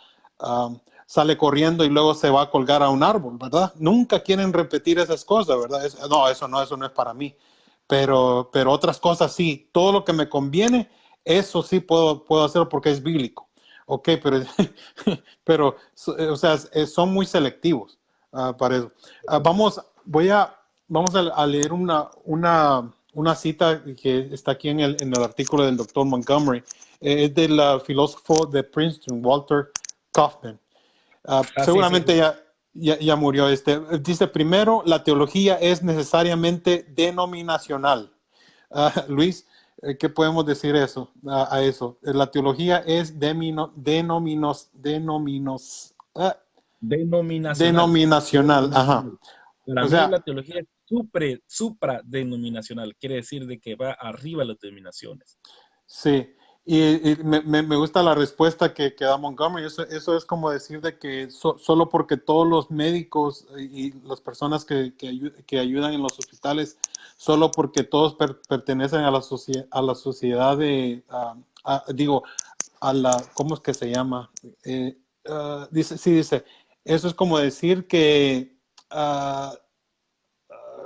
sale corriendo y luego se va a colgar a un árbol, ¿verdad? Nunca quieren repetir esas cosas, ¿verdad? No, eso no es para mí. Pero otras cosas sí, todo lo que me conviene, eso sí puedo hacerlo porque es bíblico. Ok, pero o sea, son muy selectivos para eso. Vamos a leer una cita que está aquí en el artículo del doctor Montgomery. Es del filósofo de Princeton, Walter Kaufman. Seguramente Sí. ya murió. Dice, primero, la teología es necesariamente denominacional. Luis, ¿qué podemos decir a eso? La teología es Denominacional. denominacional. Ajá. Para O mí sea, la teología es supradenominacional, quiere decir de que va arriba de las denominaciones. sí, y me gusta la respuesta que da Montgomery. Eso es como decir de que solo porque todos los médicos y las personas que ayudan en los hospitales, solo porque todos pertenecen a a la sociedad digo, ¿cómo es que se llama? Dice, eso es como decir que,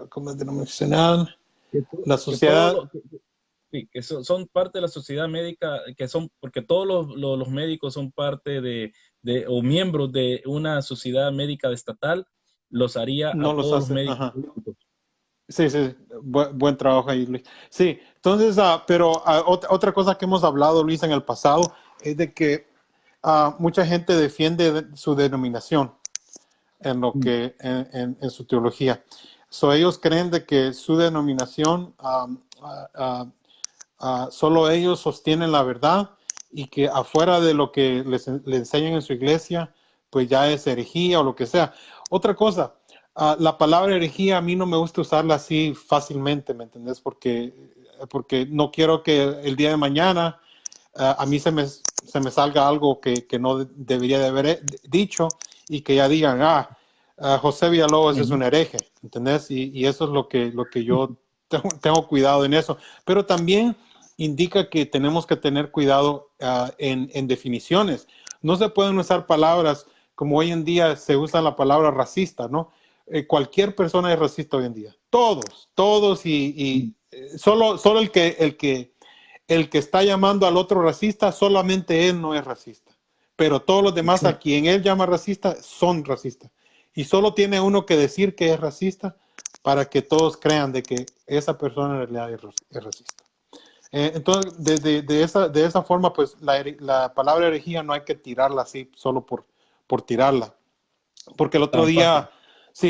¿cómo es denominacional? La Que todo sociedad. lo, sí, que son parte de la sociedad médica, porque todos los médicos son parte o miembros de una sociedad médica estatal, los haría a No los todos los hace, médicos ajá. políticos. Sí, sí, buen trabajo ahí, Luis. Sí, entonces, pero otra cosa que hemos hablado, Luis, en el pasado, es de que mucha gente defiende su denominación en lo Mm. que, en su teología. Ellos creen de que su denominación, solo ellos sostienen la verdad y que afuera de lo que le enseñan en su iglesia, pues ya es herejía o lo que sea. Otra cosa, la palabra herejía a mí no me gusta usarla así fácilmente, ¿me entendés? Porque no quiero que el día de mañana a mí se me salga algo que no debería de haber dicho y que ya digan, José Villalobos es un hereje, ¿entendés? Y eso es lo que yo tengo cuidado en eso. Pero también indica que tenemos que tener cuidado en definiciones. No se pueden usar palabras como hoy en día se usa la palabra racista, ¿no? Cualquier persona es racista hoy en día. Todos y solo el que está llamando al otro racista, solamente él no es racista. Pero todos los demás a quien él llama racista son racistas. Y solo tiene uno que decir que es racista para que todos crean de que esa persona en realidad es racista. Entonces, de esa forma, pues la palabra herejía no hay que tirarla así solo por tirarla. Porque Tan fácil.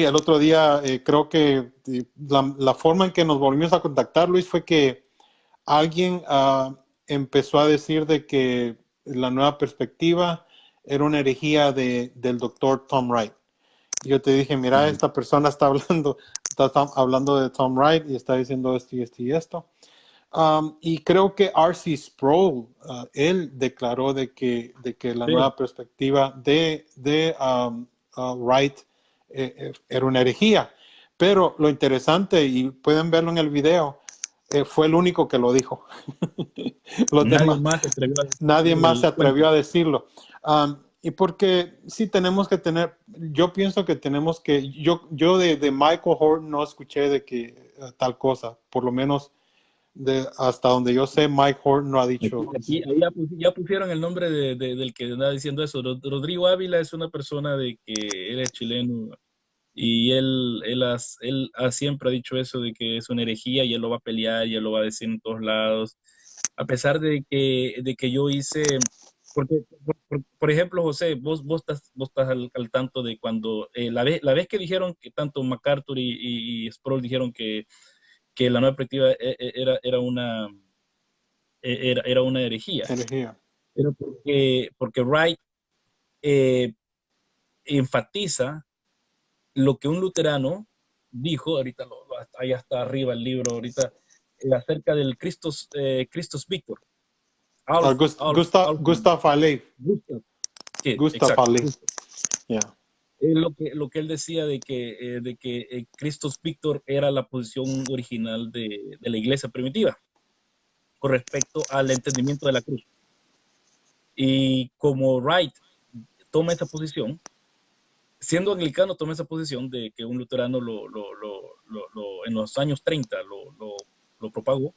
el otro día creo que la forma en que nos volvimos a contactar, Luis, fue que alguien empezó a decir de que la nueva perspectiva era una herejía del doctor Tom Wright. Y yo te dije, mira, esta persona está hablando de Tom Wright y está diciendo esto y esto y esto. Y creo que R.C. Sproul, él declaró de que la Sí. nueva perspectiva de Wright era una herejía. Pero lo interesante, y pueden verlo en el video, fue el único que lo dijo. Los Nadie demás, más se atrevió a nadie decir más se el cuento. atrevió a decirlo. Y porque sí tenemos que tener, yo pienso que tenemos que, yo de Michael Horton no escuché de que tal cosa, por lo menos hasta donde yo sé, Mike Horton no ha dicho. Ahí ya pusieron el nombre del que andaba diciendo eso. Rodrigo Ávila es una persona de que él es chileno y él siempre ha dicho eso de que es una herejía y él lo va a pelear y él lo va a decir en todos lados. A pesar de que yo hice, porque, por ejemplo, José, vos estás al tanto de cuando, la vez que dijeron que tanto MacArthur y Sproul dijeron que la nueva perspectiva era una herejía. Herejía. Pero porque Wright enfatiza lo que un luterano dijo, ahorita ahí está arriba el libro, ahorita, acerca del Christus Victor. Gustav Haley. Gustav, sí, Gustav exacto. Haley. Yeah. Lo que él decía de que Christus Victor era la posición original de la iglesia primitiva con respecto al entendimiento de la cruz. Y como Wright toma esa posición, siendo anglicano, toma esa posición de que un luterano en los años 30 lo propagó.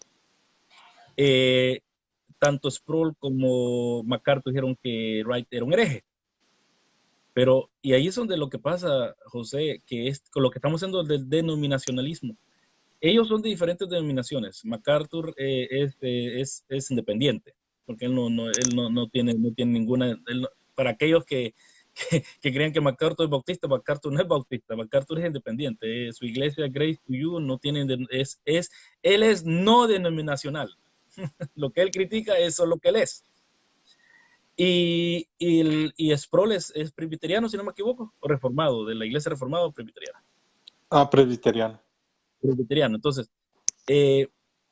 Tanto Sproul como MacArthur dijeron que Wright era un hereje. Pero, y ahí es donde lo que pasa, José, que es con lo que estamos haciendo del denominacionalismo. Ellos son de diferentes denominaciones. MacArthur es independiente, porque él no tiene ninguna. Para aquellos que crean que MacArthur es bautista, MacArthur no es bautista, MacArthur es independiente. Su iglesia, Grace to You, no tiene, él es no denominacional. Lo que él critica es lo que él es. Y Sproul es presbiteriano, si no me equivoco, o reformado, de la iglesia reformada o presbiteriana. Presbiteriano. Presbiteriano. Entonces,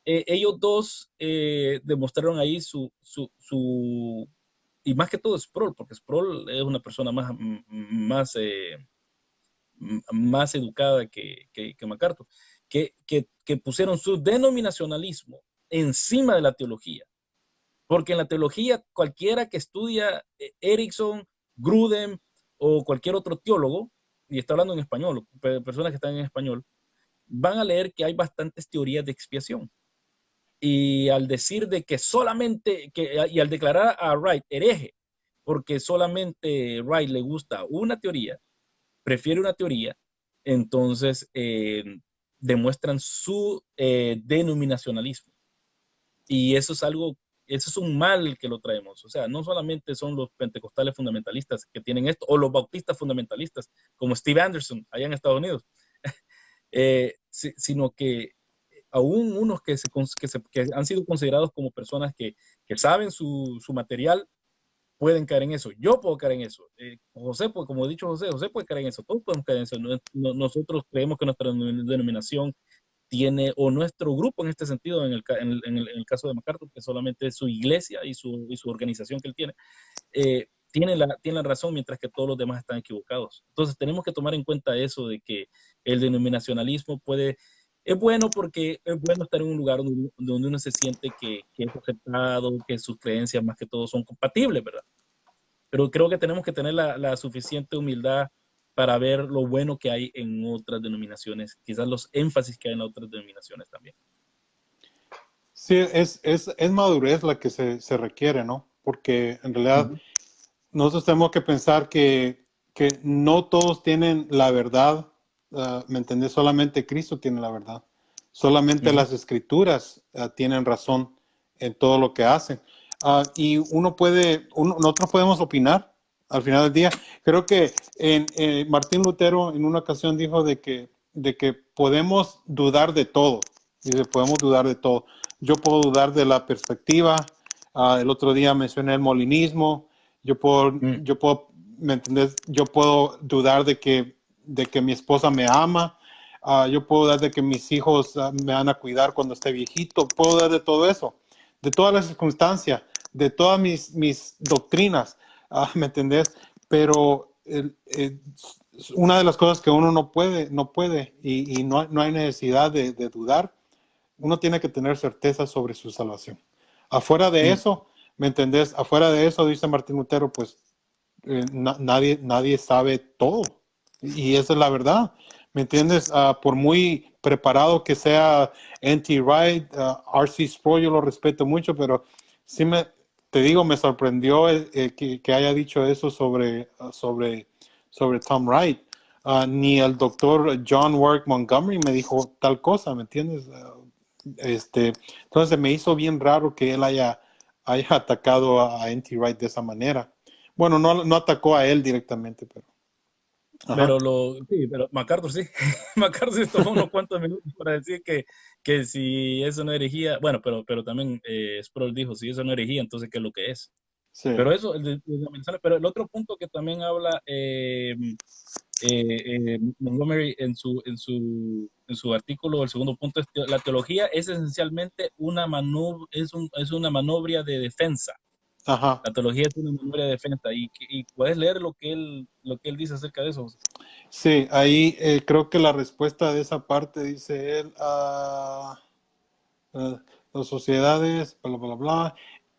ellos dos demostraron ahí y más que todo Sproul, porque Sproul es una persona más educada que MacArthur, que pusieron su denominacionalismo encima de la teología. Porque en la teología, cualquiera que estudia Erickson, Grudem o cualquier otro teólogo, y está hablando en español, personas que están en español, van a leer que hay bastantes teorías de expiación. Y al decir de que solamente, y al declarar a Wright hereje, porque solamente Wright le gusta una teoría, prefiere una teoría, entonces demuestran su denominacionalismo. Y eso es un mal que lo traemos. O sea, no solamente son los pentecostales fundamentalistas que tienen esto, o los bautistas fundamentalistas, como Steve Anderson, allá en Estados Unidos, sino que aún unos que han sido considerados como personas que saben su material, pueden caer en eso. Yo puedo caer en eso. José, pues, como he dicho José puede caer en eso. Todos podemos caer en eso. Nosotros creemos que nuestra denominación tiene, o nuestro grupo en este sentido, en el caso de MacArthur, que solamente es su iglesia y su organización que él tiene la razón, mientras que todos los demás están equivocados. Entonces tenemos que tomar en cuenta eso de que el denominacionalismo es bueno porque es bueno estar en un lugar donde uno se siente que es aceptado, que sus creencias más que todo son compatibles, ¿verdad? Pero creo que tenemos que tener la suficiente humildad para ver lo bueno que hay en otras denominaciones, quizás los énfasis que hay en otras denominaciones también. Sí, es madurez la que se requiere, ¿no? Porque en realidad nosotros tenemos que pensar que no todos tienen la verdad, ¿me entendés? Solamente Cristo tiene la verdad. Solamente las Escrituras tienen razón en todo lo que hacen. Y nosotros podemos opinar al final del día. Creo que Martín Lutero en una ocasión dijo de que podemos dudar de todo. Dice, podemos dudar de todo. Yo puedo dudar de la perspectiva. El otro día mencioné el molinismo. Yo puedo, ¿me entendés? Yo puedo dudar de que mi esposa me ama. Yo puedo dudar de que mis hijos me van a cuidar cuando esté viejito. Puedo dudar de todo eso, de todas las circunstancias, de todas mis doctrinas, ¿me entendés? Pero una de las cosas que uno no puede y no hay necesidad de dudar, uno tiene que tener certeza sobre su salvación. Afuera de eso, ¿me entendés? Afuera de eso, dice Martín Lutero, pues nadie sabe todo. Y esa es la verdad. ¿Me entiendes? Por muy preparado que sea N.T. Wright, R.C. Sproul, yo lo respeto mucho, pero sí te digo, me sorprendió que haya dicho eso sobre Tom Wright. Ni el doctor John Warwick Montgomery me dijo tal cosa, ¿me entiendes? Entonces me hizo bien raro que él haya atacado a N.T. Wright de esa manera. Bueno, no atacó a él directamente, pero... Pero MacArthur sí. MacArthur se tomó unos cuantos minutos para decir que si eso no es herejía, bueno, pero también Sproul dijo, si eso no es herejía, entonces ¿qué es lo que es? Sí. Pero eso, pero el otro punto que también habla Montgomery en su artículo, el segundo punto es que la teología es esencialmente es una manobra de defensa. Ajá. La teología es una manobra de defensa y puedes leer lo que él dice acerca de eso, José. Sí, ahí creo que la respuesta de esa parte dice él, las sociedades, bla, bla, bla.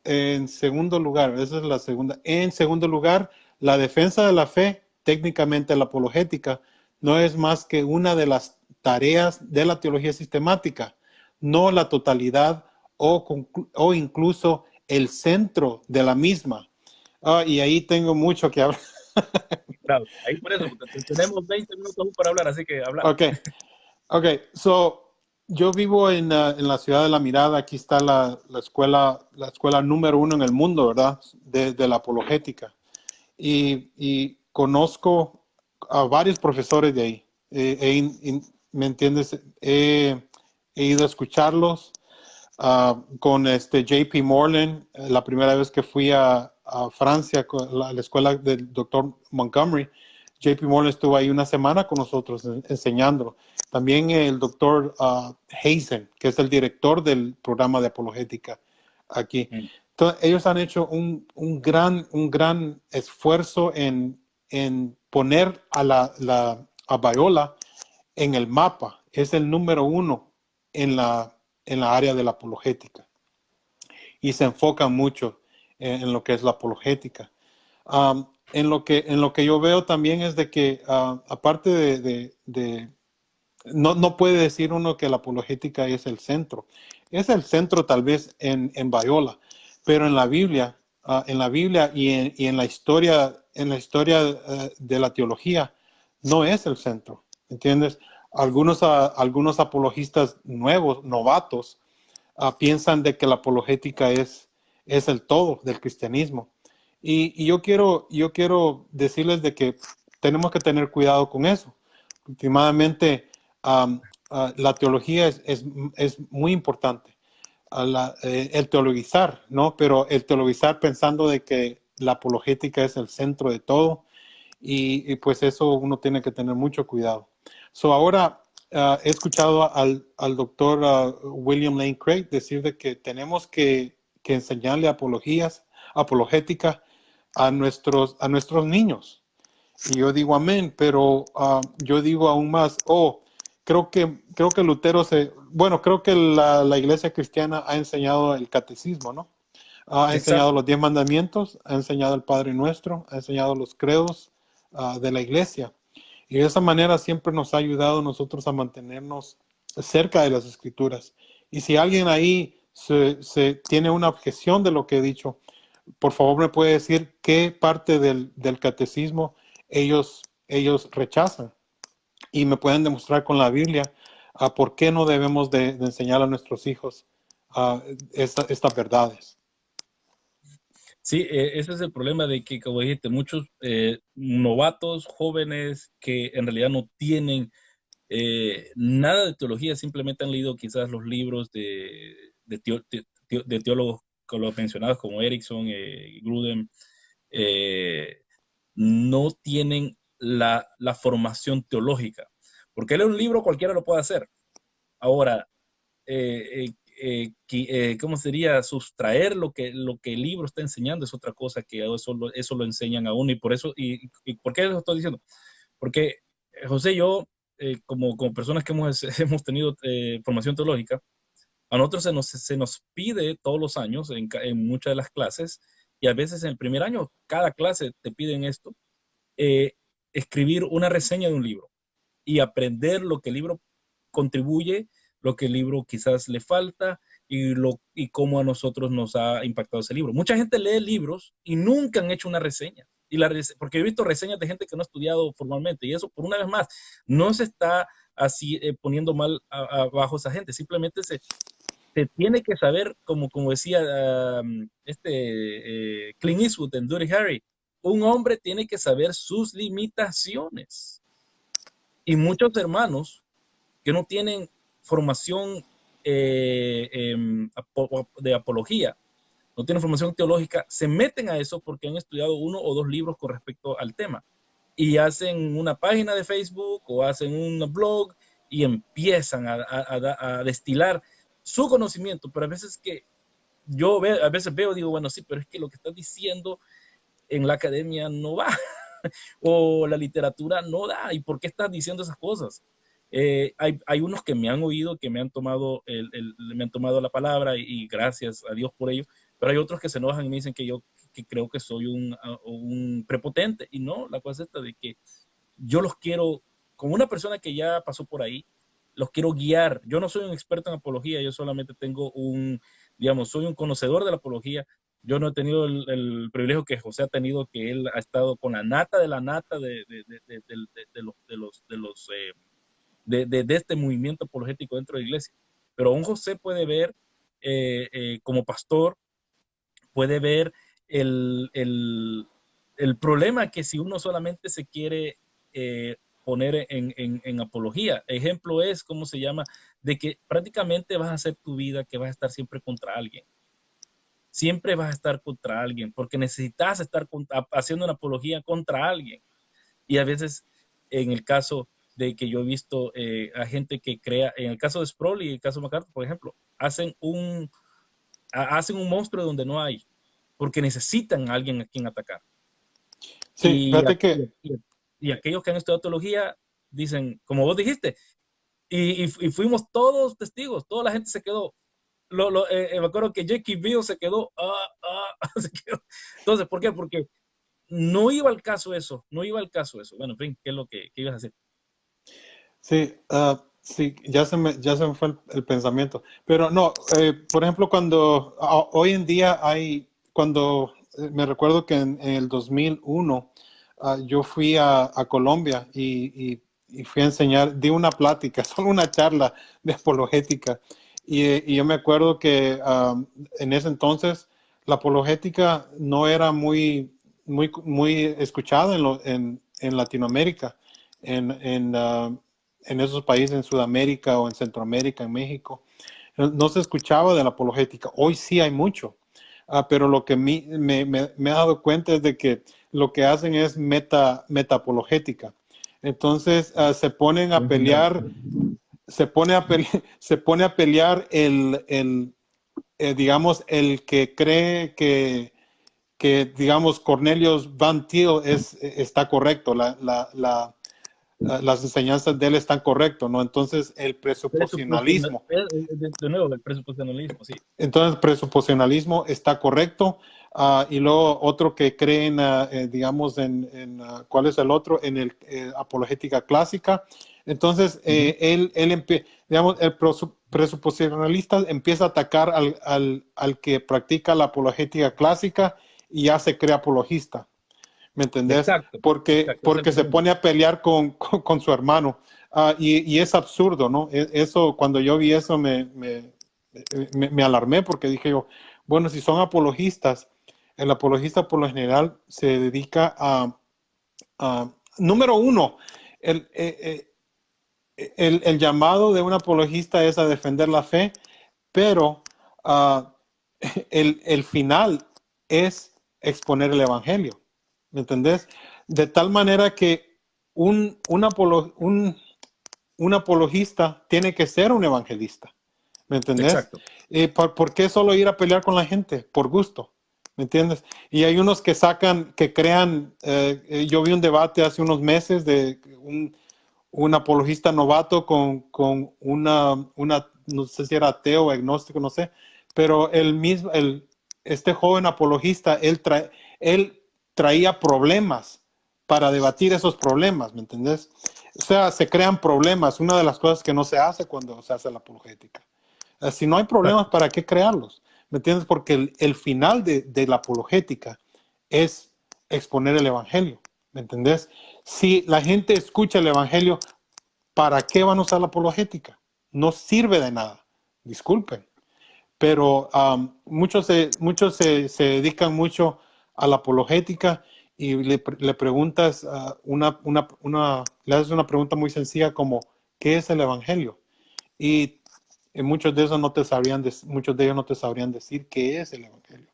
En segundo lugar, esa es la segunda. En segundo lugar, la defensa de la fe, técnicamente la apologética, no es más que una de las tareas de la teología sistemática, no la totalidad o incluso el centro de la misma. Y ahí tengo mucho que hablar. Claro, ahí por eso, porque tenemos 20 minutos para hablar, así que habla. Ok, ok, so yo vivo en la ciudad de La Mirada. Aquí está la escuela número 1 en el mundo, ¿verdad? De la apologética. Y conozco a varios profesores de ahí. ¿Me entiendes? He ido a escucharlos con JP Moreland. La primera vez que fui a Francia, a la escuela del doctor Montgomery, JP Moreland estuvo ahí una semana con nosotros enseñando. También el doctor Hazen, que es el director del programa de apologética aquí. Entonces, ellos han hecho un gran esfuerzo en poner a Biola en el mapa. Es el número 1 en la área de la apologética. Y se enfocan mucho en lo que es la apologética. En lo que yo veo también es de que, aparte no puede decir uno que la apologética es el centro. Es el centro tal vez en Biola, pero en la Biblia y en la historia, de la teología, no es el centro, ¿entiendes? Algunos apologistas nuevos, novatos, piensan de que la apologética es el todo del cristianismo. Y yo quiero decirles de que tenemos que tener cuidado con eso. Últimamente, la teología es muy importante. El teologizar, ¿no? Pero el teologizar pensando de que la apologética es el centro de todo, y pues eso uno tiene que tener mucho cuidado. Ahora he escuchado al doctor William Lane Craig decir de que tenemos que enseñarle apologética a nuestros niños. Y yo digo amén, pero yo digo aún más, creo que Lutero creo que la iglesia cristiana ha enseñado el catecismo, ¿no? Ha enseñado Exacto. los 10 mandamientos, ha enseñado el Padre Nuestro, ha enseñado los credos de la iglesia. Y de esa manera siempre nos ha ayudado a nosotros a mantenernos cerca de las escrituras. Y si alguien ahí se tiene una objeción de lo que he dicho, por favor me puede decir qué parte del catecismo ellos rechazan. Y me pueden demostrar con la Biblia por qué no debemos de enseñar a nuestros hijos estas verdades. Sí, ese es el problema de que, como dijiste, muchos novatos, jóvenes que en realidad no tienen nada de teología, simplemente han leído quizás los libros de teólogos con los mencionados como Erickson, Grudem, eh, no tienen la formación teológica. Porque leer un libro cualquiera lo puede hacer. Ahora, ¿cómo sería? Sustraer lo que el libro está enseñando es otra cosa, que eso lo enseñan a uno. Y por eso, y ¿por qué lo estoy diciendo? Porque José y yo, como personas que hemos tenido formación teológica, a nosotros se nos pide todos los años en muchas de las clases, y a veces en el primer año, cada clase te piden esto, eh, escribir una reseña de un libro y aprender lo que el libro contribuye, lo que el libro quizás le falta y cómo a nosotros nos ha impactado ese libro. Mucha gente lee libros y nunca han hecho una reseña. Porque he visto reseñas de gente que no ha estudiado formalmente, y eso, por una vez más, no se está así poniendo mal abajo esa gente, simplemente se tiene que saber, como decía Clint Eastwood en Dirty Harry, un hombre tiene que saber sus limitaciones. Y muchos hermanos que no tienen formación de apología, no tienen formación teológica, se meten a eso porque han estudiado 1 o 2 libros con respecto al tema. Y hacen una página de Facebook o hacen un blog y empiezan a destilar su conocimiento. Pero a veces que yo a veces veo, digo, bueno, sí, pero es que lo que estás diciendo en la academia no va, o la literatura no da, ¿y por qué estás diciendo esas cosas? Hay unos que me han oído, que me han tomado, me han tomado la palabra y gracias a Dios por ello, pero hay otros que se enojan y me dicen que yo que creo que soy un prepotente, y no, la cosa es esta de que yo los quiero, como una persona que ya pasó por ahí, los quiero guiar. Yo no soy un experto en apología, yo solamente tengo digamos, soy un conocedor de la apología. Yo no he tenido el privilegio que José ha tenido, que él ha estado con la nata de la nata de este movimiento apologético dentro de la iglesia. Pero un José puede ver, como pastor, puede ver el, el, el problema que si uno solamente se quiere poner en apología. Ejemplo es, ¿cómo se llama? De que prácticamente vas a hacer tu vida que vas a estar siempre contra alguien. Siempre vas a estar contra alguien, porque necesitas estar haciendo una apología contra alguien. Y a veces, en el caso de que yo he visto a gente que crea, en el caso de Sproul y el caso de MacArthur, por ejemplo, hacen un monstruo donde no hay, porque necesitan a alguien a quien atacar. Sí, fíjate que... Y aquellos que han estudiado teología dicen, como vos dijiste, y fuimos todos testigos, toda la gente se quedó. Me acuerdo que Jackie Bill se quedó, se quedó. Entonces, ¿por qué? Porque no iba al caso eso, no iba al caso eso. Bueno, en fin, ¿qué es lo que ibas a hacer? Sí, sí, ya se me fue el pensamiento. Pero no, por ejemplo, cuando hoy en día me recuerdo que en el 2001 yo fui a Colombia y fui a enseñar, di una plática, solo una charla de apologética. Y yo me acuerdo que en ese entonces la apologética no era muy escuchada en Latinoamérica, en esos países, en Sudamérica o en Centroamérica, en México. No se escuchaba de la apologética. Hoy sí hay mucho. Pero lo que me he dado cuenta es de que lo que hacen es meta-apologética. Entonces se ponen a pelear, se pone a pelear digamos, el que cree que digamos, Cornelius Van Til está correcto, las enseñanzas de él están correctas, ¿no? Entonces, el presuposicionalismo. De nuevo, el presuposicionalismo, sí. Entonces, el presuposicionalismo está correcto. Y luego otro que creen, digamos, ¿cuál es el otro? En el apologética clásica. Entonces, digamos, el presuposicionalista empieza a atacar al que practica la apologética clásica y ya se crea apologista. ¿Me entendés? Exacto. Porque se pone a pelear con su hermano. Y es absurdo, ¿no? Eso, cuando yo vi eso, me alarmé porque dije yo, bueno, si son apologistas, el apologista por lo general se dedica número uno, el llamado de un apologista es a defender la fe, pero el final es exponer el evangelio. ¿Me entendés? De tal manera que un apologista tiene que ser un evangelista. ¿Me entendés? Exacto. ¿Por qué solo ir a pelear con la gente? Por gusto. ¿Me entiendes? Y hay unos que crean, yo vi un debate hace unos meses de un apologista novato con una, no sé si era ateo o agnóstico, no sé, pero este joven apologista, él traía problemas para debatir esos problemas, ¿me entendés? O sea, se crean problemas, una de las cosas que no se hace cuando se hace la apologética. Si no hay problemas, ¿para qué crearlos? ¿Me entiendes? Porque el final de la apologética es exponer el evangelio, ¿me entendés? Si la gente escucha el evangelio, ¿para qué van a usar la apologética? No sirve de nada, disculpen. Pero muchos se dedican mucho a la apologética y le preguntas le haces una pregunta muy sencilla como ¿qué es el evangelio? Y muchos de ellos no te sabrían decir qué es el evangelio.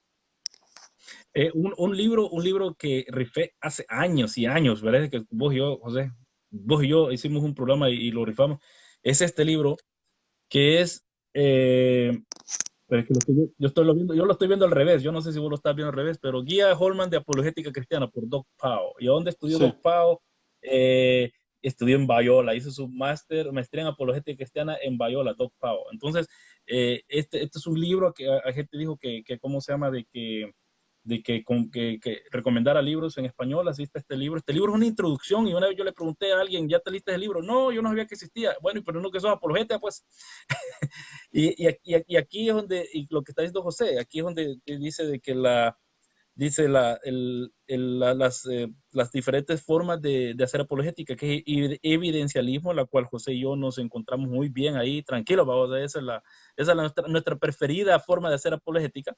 Un libro que rifé hace años y años, ¿verdad? Que vos y yo, José, vos y yo hicimos un programa y lo rifamos. Es este libro que es, pero es que yo lo estoy viendo al revés. Yo no sé si vos lo estás viendo al revés, pero Guía Holman de Apologética Cristiana por Doc Pao. ¿Y a dónde estudió Sí. Doc Pao? Estudió en Bayola, hizo su maestría en Apologética Cristiana en Bayola, Doc Pao. Entonces, este es un libro que a gente dijo que ¿cómo se llama? Que recomendara libros en español, así está este libro. Este libro es una introducción y una vez yo le pregunté a alguien, ¿ya te leíste el libro? No, yo no sabía que existía. Bueno, pero no que sos apologeta, pues. Y aquí es donde, y lo que está diciendo José, aquí es donde dice de que dice las diferentes formas de hacer apologética, que es evidencialismo, la cual José y yo nos encontramos muy bien ahí, tranquilos, vamos, esa es nuestra preferida forma de hacer apologética.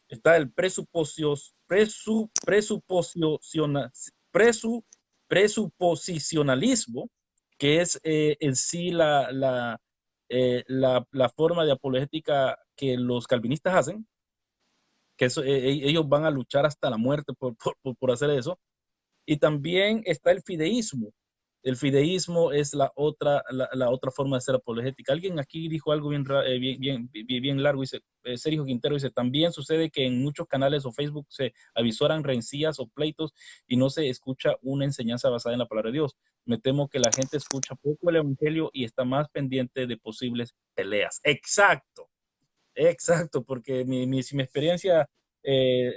Está el presuposicionalismo, que es en sí la forma de apologética que los calvinistas hacen, que ellos van a luchar hasta la muerte por hacer eso. Y también está el fideísmo. El fideísmo es la otra forma de hacer apologética. Alguien aquí dijo algo bien largo, dice, Sergio Quintero dice, también sucede que en muchos canales o Facebook se avisoran rencillas o pleitos y no se escucha una enseñanza basada en la palabra de Dios. Me temo que la gente escucha poco el evangelio y está más pendiente de posibles peleas. Exacto. Exacto, porque si mi experiencia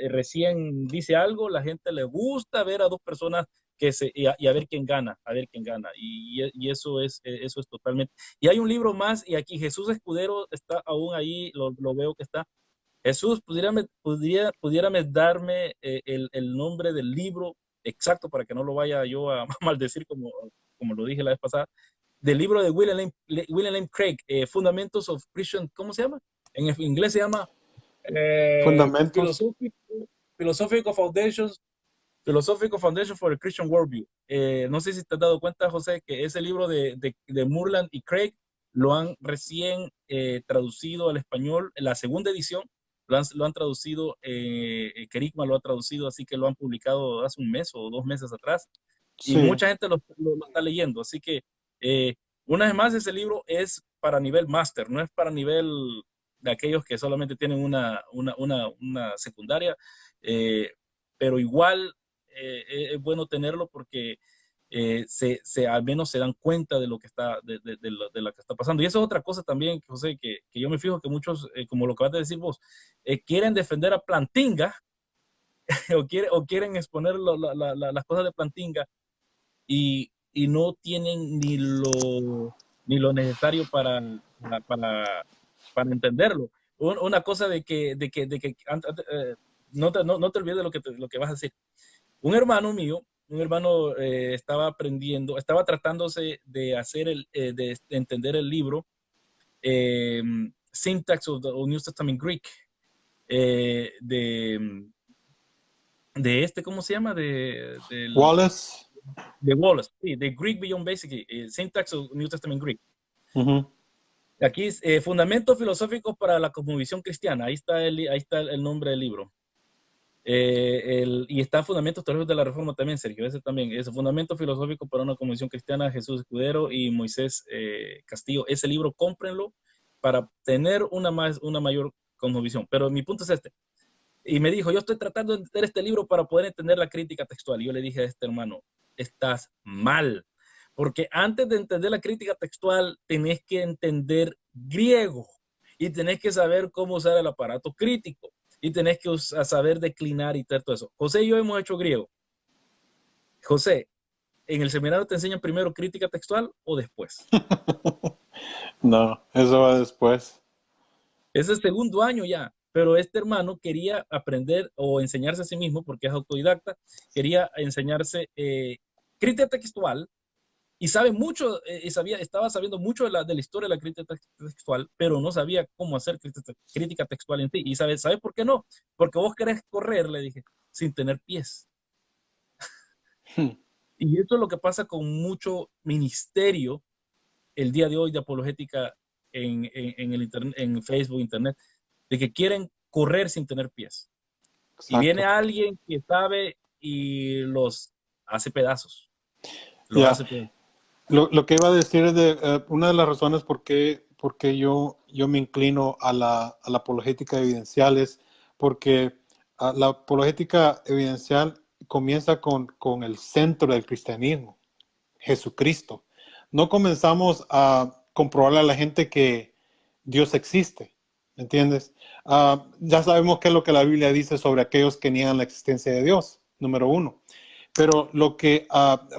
recién dice algo, la gente le gusta ver a dos personas y a ver quién gana, a ver quién gana. Y eso es totalmente. Y hay un libro más, y aquí Jesús Escudero está aún ahí, lo veo que está. Jesús, pudiérame darme el nombre del libro exacto para que no lo vaya yo a maldecir como lo dije la vez pasada, del libro de William Lane Craig, Fundamentals of Christian, ¿cómo se llama? En inglés se llama Fundamentos. Philosophical Foundations, Philosophical Foundation for the Christian Worldview. No sé si te has dado cuenta, José, que ese libro de Moorland y Craig lo han recién traducido al español, en la segunda edición, lo han traducido, Kerigma lo ha traducido, así que lo han publicado hace un mes o 2 meses atrás, y Sí. mucha gente lo está leyendo, así que eh, una vez más, ese libro es para nivel máster, no es para nivel de aquellos que solamente tienen una secundaria, eh, pero igual es bueno tenerlo porque al menos se dan cuenta de lo que está, de lo que está pasando. Y eso es otra cosa también, José, que yo me fijo que muchos, como lo que vas de decir vos, quieren defender a Plantinga o quieren exponer las cosas de Plantinga y no tienen ni lo necesario para entenderlo. Una cosa no te olvides de lo que vas a decir. Un hermano estaba tratándose de de entender el libro eh, Syntax of the New Testament Greek, ¿cómo se llama? Wallace. De Wallace, sí, de Greek Beyond Basic, Syntax of New Testament Greek. Uh-huh. Aquí es Fundamentos Filosóficos para la Cosmovisión Cristiana. Ahí está el nombre del libro. Y está Fundamentos Teológicos de la Reforma también, Sergio. Ese también. Es Fundamentos Filosóficos para una Cosmovisión Cristiana, Jesús Escudero y Moisés Castillo. Ese libro, cómprenlo para tener una mayor cosmovisión. Pero mi punto es este. Y me dijo, yo estoy tratando de entender este libro para poder entender la crítica textual. Y yo le dije a este hermano, estás mal. Porque antes de entender la crítica textual, tenés que entender griego y tenés que saber cómo usar el aparato crítico y tenés que saber declinar y todo eso. José y yo hemos hecho griego. José, ¿en el seminario te enseñan primero crítica textual o después? No, eso va después. Es el segundo año ya, pero este hermano quería aprender o enseñarse a sí mismo, porque es autodidacta, quería enseñarse crítica textual y sabe mucho, estaba sabiendo mucho de la historia de la crítica textual, pero no sabía cómo hacer crítica textual en sí. ¿Y sabes por qué no? Porque vos querés correr, le dije, sin tener pies. Y eso es lo que pasa con mucho ministerio el día de hoy de apologética en el internet, en Facebook, internet, de que quieren correr sin tener pies. Y viene exacto. alguien que sabe y los hace pedazos. Los Ya, hace pedazos. lo que iba a decir es de una de las razones por qué yo me inclino a la apologética evidencial es porque la apologética evidencial comienza con el centro del cristianismo, Jesucristo. No comenzamos a comprobarle a la gente que Dios existe, ¿me entiendes? Ya sabemos qué es lo que la Biblia dice sobre aquellos que niegan la existencia de Dios, número uno. Pero lo que,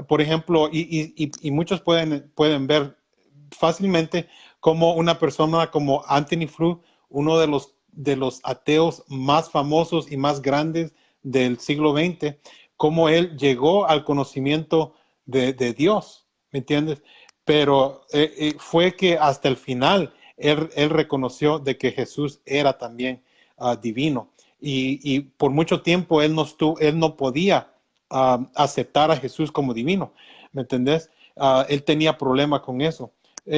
por ejemplo, y muchos pueden ver fácilmente como una persona como Anthony Flew, uno de los ateos más famosos y más grandes del siglo XX, cómo él llegó al conocimiento de Dios, ¿me entiendes? Pero fue que hasta el final él reconoció de que Jesús era también divino. Y por mucho tiempo él no podía aceptar a Jesús como divino, ¿me entendés? Él tenía problema con eso.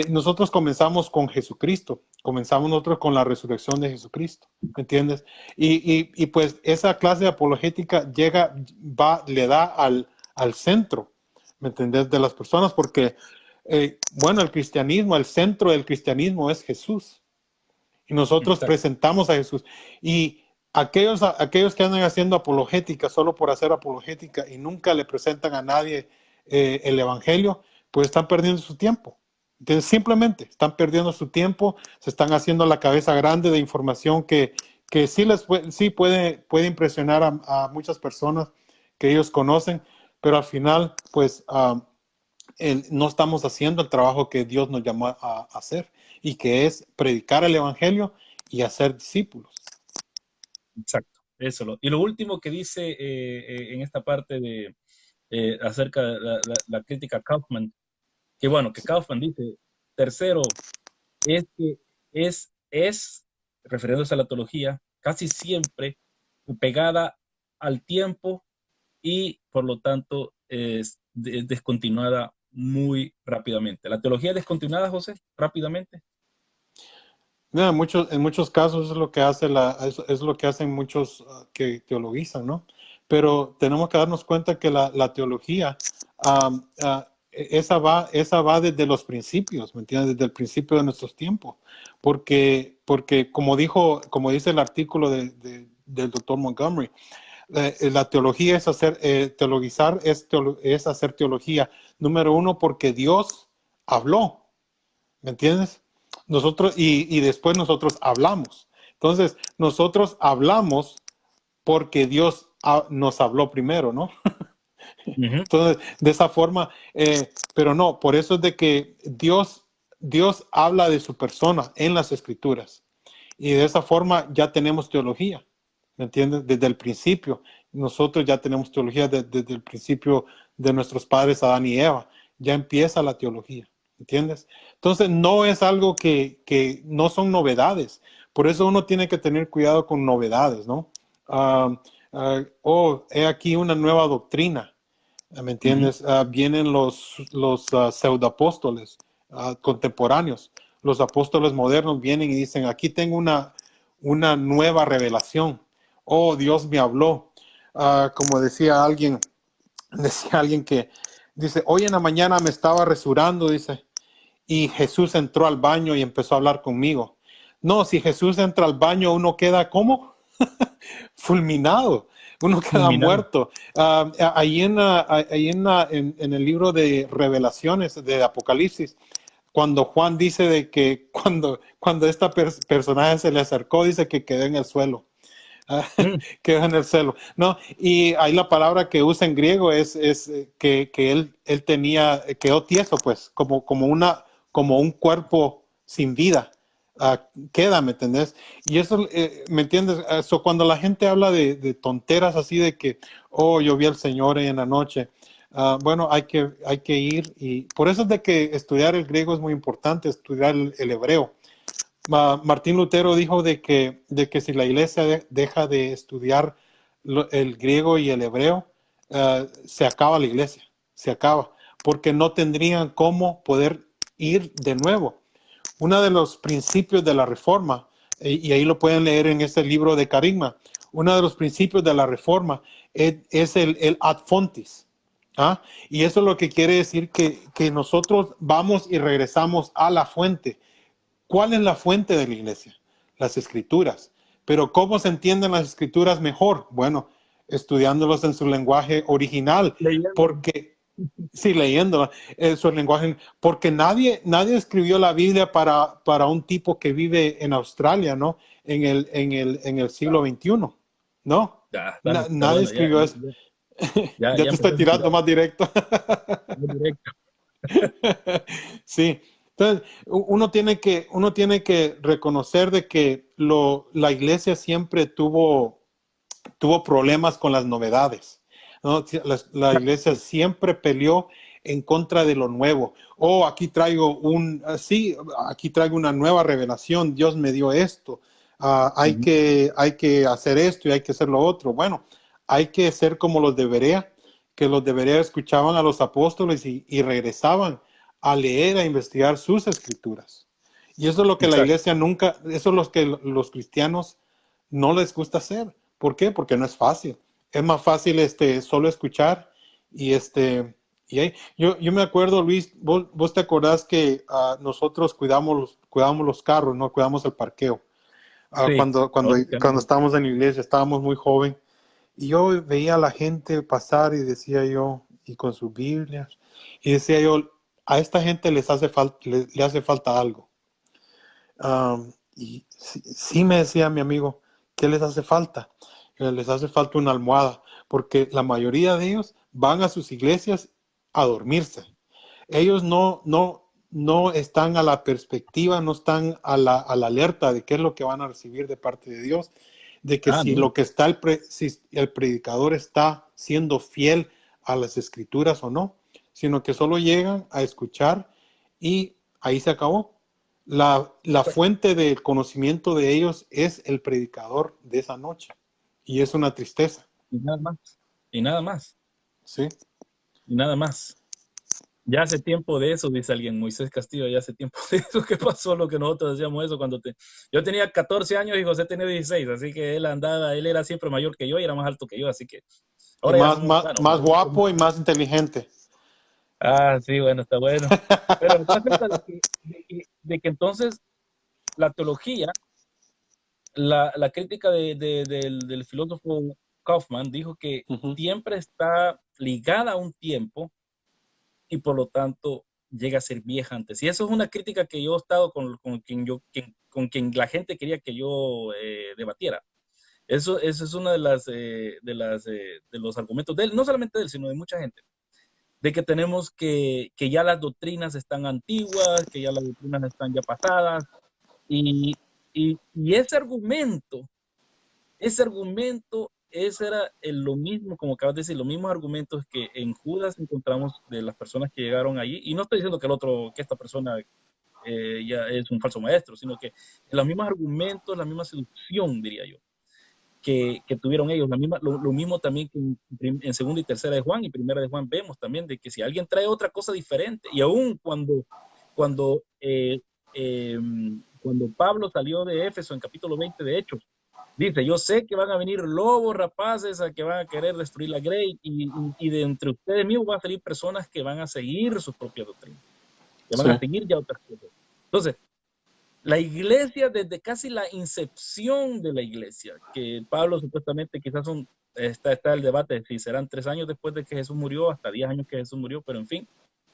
Nosotros comenzamos con Jesucristo, comenzamos nosotros con la resurrección de Jesucristo, ¿me entiendes? Y pues esa clase de apologética le da al centro, ¿me entendés? De las personas, porque, bueno, el centro del cristianismo es Jesús. Y nosotros Exacto. presentamos a Jesús. Y aquellos que andan haciendo apologética solo por hacer apologética y nunca le presentan a nadie el Evangelio, pues están perdiendo su tiempo. Entonces, simplemente están perdiendo su tiempo, se están haciendo la cabeza grande de información que sí puede impresionar a muchas personas que ellos conocen, pero al final, pues, no estamos haciendo el trabajo que Dios nos llamó a hacer y que es predicar el Evangelio y hacer discípulos. Exacto. Y lo último que dice en esta parte de acerca de la crítica a Kaufman, que bueno, que Kaufman dice, tercero, es que es, refiriéndose a la teología, casi siempre pegada al tiempo y por lo tanto es descontinuada muy rápidamente. ¿La teología es descontinuada, José, rápidamente? Mira, en muchos casos es lo que es lo que hacen muchos que teologizan, ¿no? Pero tenemos que darnos cuenta que la teología, esa va desde los principios, ¿me entiendes? Desde el principio de nuestros tiempos. Porque como dice el artículo del doctor Montgomery, la teología es teologizar es hacer teología. Número uno, porque Dios habló, ¿me entiendes? Y después nosotros hablamos. Entonces, nosotros hablamos porque Dios nos habló primero, ¿no? Ujú. Entonces, de esa forma, pero no, por eso es de que Dios habla de su persona en las escrituras. Y de esa forma ya tenemos teología, ¿me entiendes? Desde el principio. Nosotros ya tenemos teología desde el principio de nuestros padres Adán y Eva. Ya empieza la teología, ¿entiendes? Entonces no es algo que no son novedades. Por eso uno tiene que tener cuidado con novedades, ¿no? He aquí una nueva doctrina. ¿Me Ujú. entiendes? Vienen los pseudoapóstoles contemporáneos. Los apóstoles modernos vienen y dicen, aquí tengo una nueva revelación. Oh, Dios me habló. Como decía alguien que dice, hoy en la mañana me estaba resurando, dice, y Jesús entró al baño y empezó a hablar conmigo. No, si Jesús entra al baño, uno queda ¿cómo? Fulminado, uno queda Fulminado. muerto. Ahí en el libro de Revelaciones, de Apocalipsis, cuando Juan dice de que cuando esta personaje se le acercó, dice que quedó en el suelo. Mm. Quedó en el suelo. No, y ahí la palabra que usa en griego es que él quedó tieso, pues, como un cuerpo sin vida. Queda, ¿me entendés? Y eso, ¿me entiendes? Eso cuando la gente habla de tonteras así de que, oh, yo vi al Señor en la noche. Bueno, hay que ir y por eso es de que estudiar el griego es muy importante, estudiar el hebreo. Martín Lutero dijo de que si la iglesia deja de estudiar el griego y el hebreo, se acaba la iglesia, se acaba, porque no tendrían cómo poder ir de nuevo. Uno de los principios de la reforma, y ahí lo pueden leer en ese libro de Carigma, uno de los principios de la reforma es el ad fontes. ¿Ah? Y eso es lo que quiere decir que nosotros vamos y regresamos a la fuente. ¿Cuál es la fuente de la iglesia? Las escrituras. Pero ¿cómo se entienden las escrituras mejor? Bueno, estudiándolos en su lenguaje original, Leyendo. porque sí, leyendo su lenguaje, porque nadie escribió la Biblia para un tipo que vive en Australia, ¿no? En el siglo XXI, ¿no? Ya, está Nadie bueno, escribió eso. Ya ya te estoy empezamos a tirando tirar más directo. muy directo. Sí, entonces uno tiene que reconocer de que la iglesia siempre tuvo problemas con las novedades, ¿no? La iglesia siempre peleó en contra de lo nuevo. Oh, aquí traigo una nueva revelación, Dios me dio esto. Ujú. Hay que hacer esto y hay que hacer lo otro. Bueno, hay que ser como los de Berea, que los de Berea escuchaban a los apóstoles y regresaban a leer, a investigar sus escrituras. Y eso es lo que la Exacto. iglesia nunca, eso es lo que los cristianos no les gusta hacer. ¿Por qué? Porque no es fácil. Es más fácil solo escuchar y yo me acuerdo, Luis, vos te acordás que nosotros cuidamos los carros, ¿no? Cuidamos el parqueo. Sí, nosotros Cuando quedamos. estábamos en la iglesia, estábamos muy joven y yo veía a la gente pasar y decía yo, y con sus Biblias, y decía yo, a esta gente le hace falta algo. Y sí, sí me decía mi amigo, ¿qué les hace falta? Les hace falta una almohada, porque la mayoría de ellos van a sus iglesias a dormirse. Ellos no están a la perspectiva, no están a la alerta de qué es lo que van a recibir de parte de Dios, de que Ah, si no. lo que está si el predicador está siendo fiel a las escrituras o no, sino que solo llegan a escuchar y ahí se acabó. La fuente del conocimiento de ellos es el predicador de esa noche. Y es una tristeza. Y nada más. Y nada más. ¿Sí? Y nada más. Ya hace tiempo de eso, dice alguien, Moisés Castillo, ya hace tiempo de eso que pasó lo que nosotros hacíamos eso yo tenía 14 años y José tenía 16, así que él era siempre mayor que yo y era más alto que yo, así que Y ahora ya somos, bueno, más guapo y más inteligente. sí, bueno, está bueno. Pero me das cuenta de que entonces la teología, la crítica del filósofo Kaufman dijo que Ujú. siempre está ligada a un tiempo y por lo tanto llega a ser vieja antes. Y eso es una crítica que yo he estado con quien la gente quería que yo debatiera. Eso es una de los argumentos de él, no solamente de él, sino de mucha gente, de que tenemos que ya las doctrinas están antiguas, que ya las doctrinas están ya pasadas, y, y ese era lo mismo, como acabas de decir, los mismos argumentos que en Judas encontramos de las personas que llegaron allí. Y no estoy diciendo que esta persona ya es un falso maestro, sino que los mismos argumentos, la misma seducción, diría yo, que tuvieron ellos. Lo mismo también que en segunda y tercera de Juan y primera de Juan vemos también de que si alguien trae otra cosa diferente, y aún cuando, eh, eh, cuando Pablo salió de Éfeso en capítulo 20 de Hechos, dice, yo sé que van a venir lobos rapaces a que van a querer destruir la grey y de entre ustedes mismos van a salir personas que van a seguir sus propias doctrinas, que van Sí. a seguir ya otras cosas. Entonces, la iglesia, desde casi la incepción de la iglesia, que Pablo supuestamente quizás está el debate de si serán 3 años después de que Jesús murió, hasta 10 años que Jesús murió, pero en fin,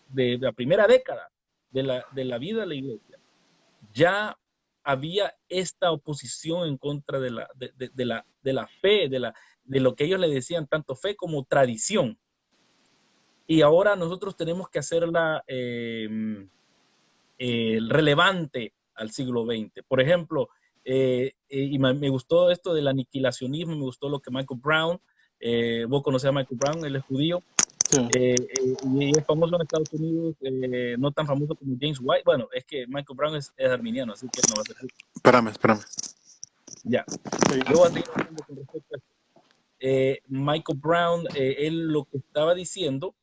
de la primera década de la vida de la iglesia, ya había esta oposición en contra de la fe, de lo que ellos le decían, tanto fe como tradición. Y ahora nosotros tenemos que hacerla relevante al siglo XX. Por ejemplo, y me gustó esto del aniquilacionismo, me gustó lo que Michael Brown, vos conocés a Michael Brown, él es judío, Sí. y es famoso en Estados Unidos, no tan famoso como James White. Bueno, es que Michael Brown es arminiano, así que él no va a ser justo. Espérame. Ya, yo Sí. voy a seguir hablando con respecto a esto. Michael Brown, él lo que estaba diciendo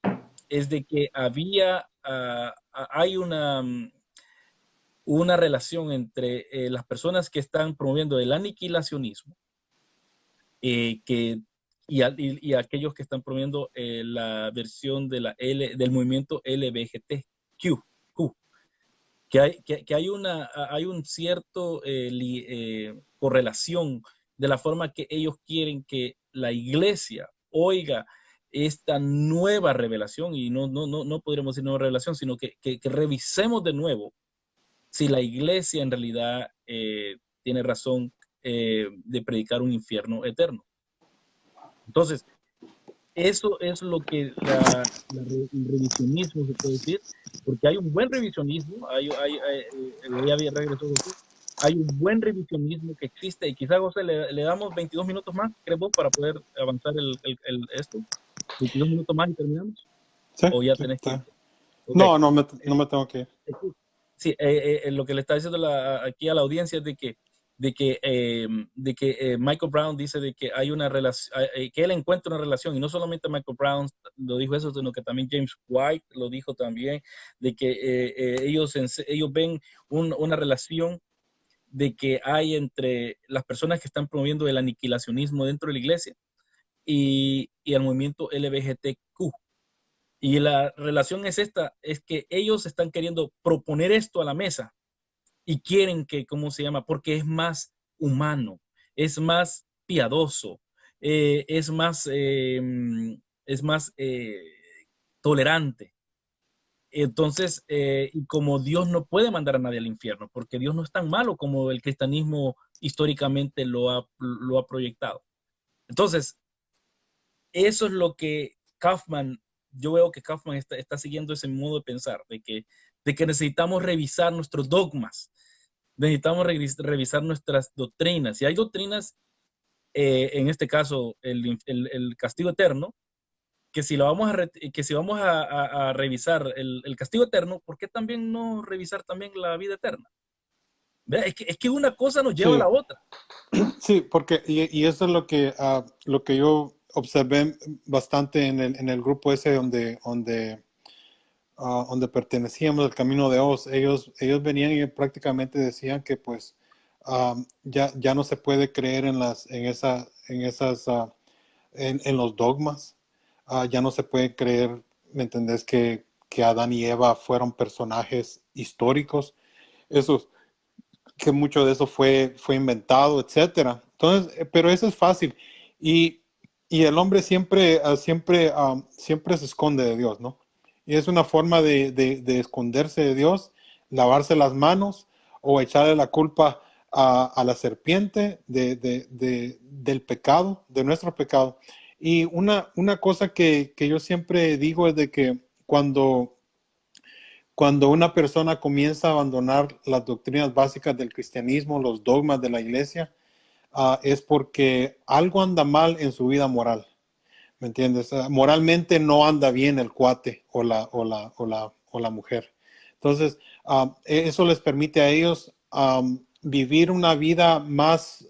es de que hay una relación entre las personas que están promoviendo el aniquilacionismo que, y aquellos que están promoviendo la versión de del movimiento LGBTQ, que hay un cierto correlación de la forma que ellos quieren que la iglesia oiga esta nueva revelación, y no podríamos decir nueva revelación, sino que revisemos de nuevo si la iglesia en realidad tiene razón de predicar un infierno eterno. Entonces, eso es lo que el revisionismo se puede decir, porque hay un buen revisionismo, ya había regresado aquí, hay un buen revisionismo que existe, y quizá, José, le damos 22 minutos más, creo, para poder avanzar esto. 22 minutos más y terminamos. Sí, ¿O ya sí, tenés que...? Okay. No me tengo que ir. Sí, lo que le está diciendo aquí a la audiencia es de que Michael Brown dice de que hay una relación, que él encuentra una relación, y no solamente Michael Brown lo dijo eso, sino que también James White lo dijo también, de que ellos ven una relación de que hay entre las personas que están promoviendo el aniquilacionismo dentro de la iglesia y el movimiento LGBTQ. Y la relación es esta, es que ellos están queriendo proponer esto a la mesa y quieren que, ¿cómo se llama? Porque es más humano, es más piadoso, es más tolerante. Entonces, y como Dios no puede mandar a nadie al infierno, porque Dios no es tan malo como el cristianismo históricamente lo ha proyectado. Entonces, eso es lo que Kaufman, yo veo que Kaufman está siguiendo ese modo de pensar, de que necesitamos revisar nuestros dogmas, necesitamos revisar nuestras doctrinas. Y hay doctrinas, en este caso, el castigo eterno, que si vamos a revisar el castigo eterno, ¿por qué también no revisar también la vida eterna? Es que una cosa nos lleva a la otra. Sí, porque, y eso es lo que yo observé bastante en el grupo ese donde pertenecíamos al Camino de Oz. Ellos venían y prácticamente decían que pues ya no se puede creer en los dogmas. Ya no se puede creer, ¿me entendés? Que Adán y Eva fueron personajes históricos. Que mucho de eso fue inventado, etcétera. Entonces, pero eso es fácil. Y, y el hombre siempre se esconde de Dios, ¿no? Y es una forma de esconderse de Dios, lavarse las manos o echarle la culpa a la serpiente del pecado, de nuestro pecado. Y una cosa que yo siempre digo es de que cuando una persona comienza a abandonar las doctrinas básicas del cristianismo, los dogmas de la iglesia, es porque algo anda mal en su vida moral. ¿Me entiendes? Moralmente no anda bien el cuate o la mujer. Entonces, eso les permite a ellos vivir una vida más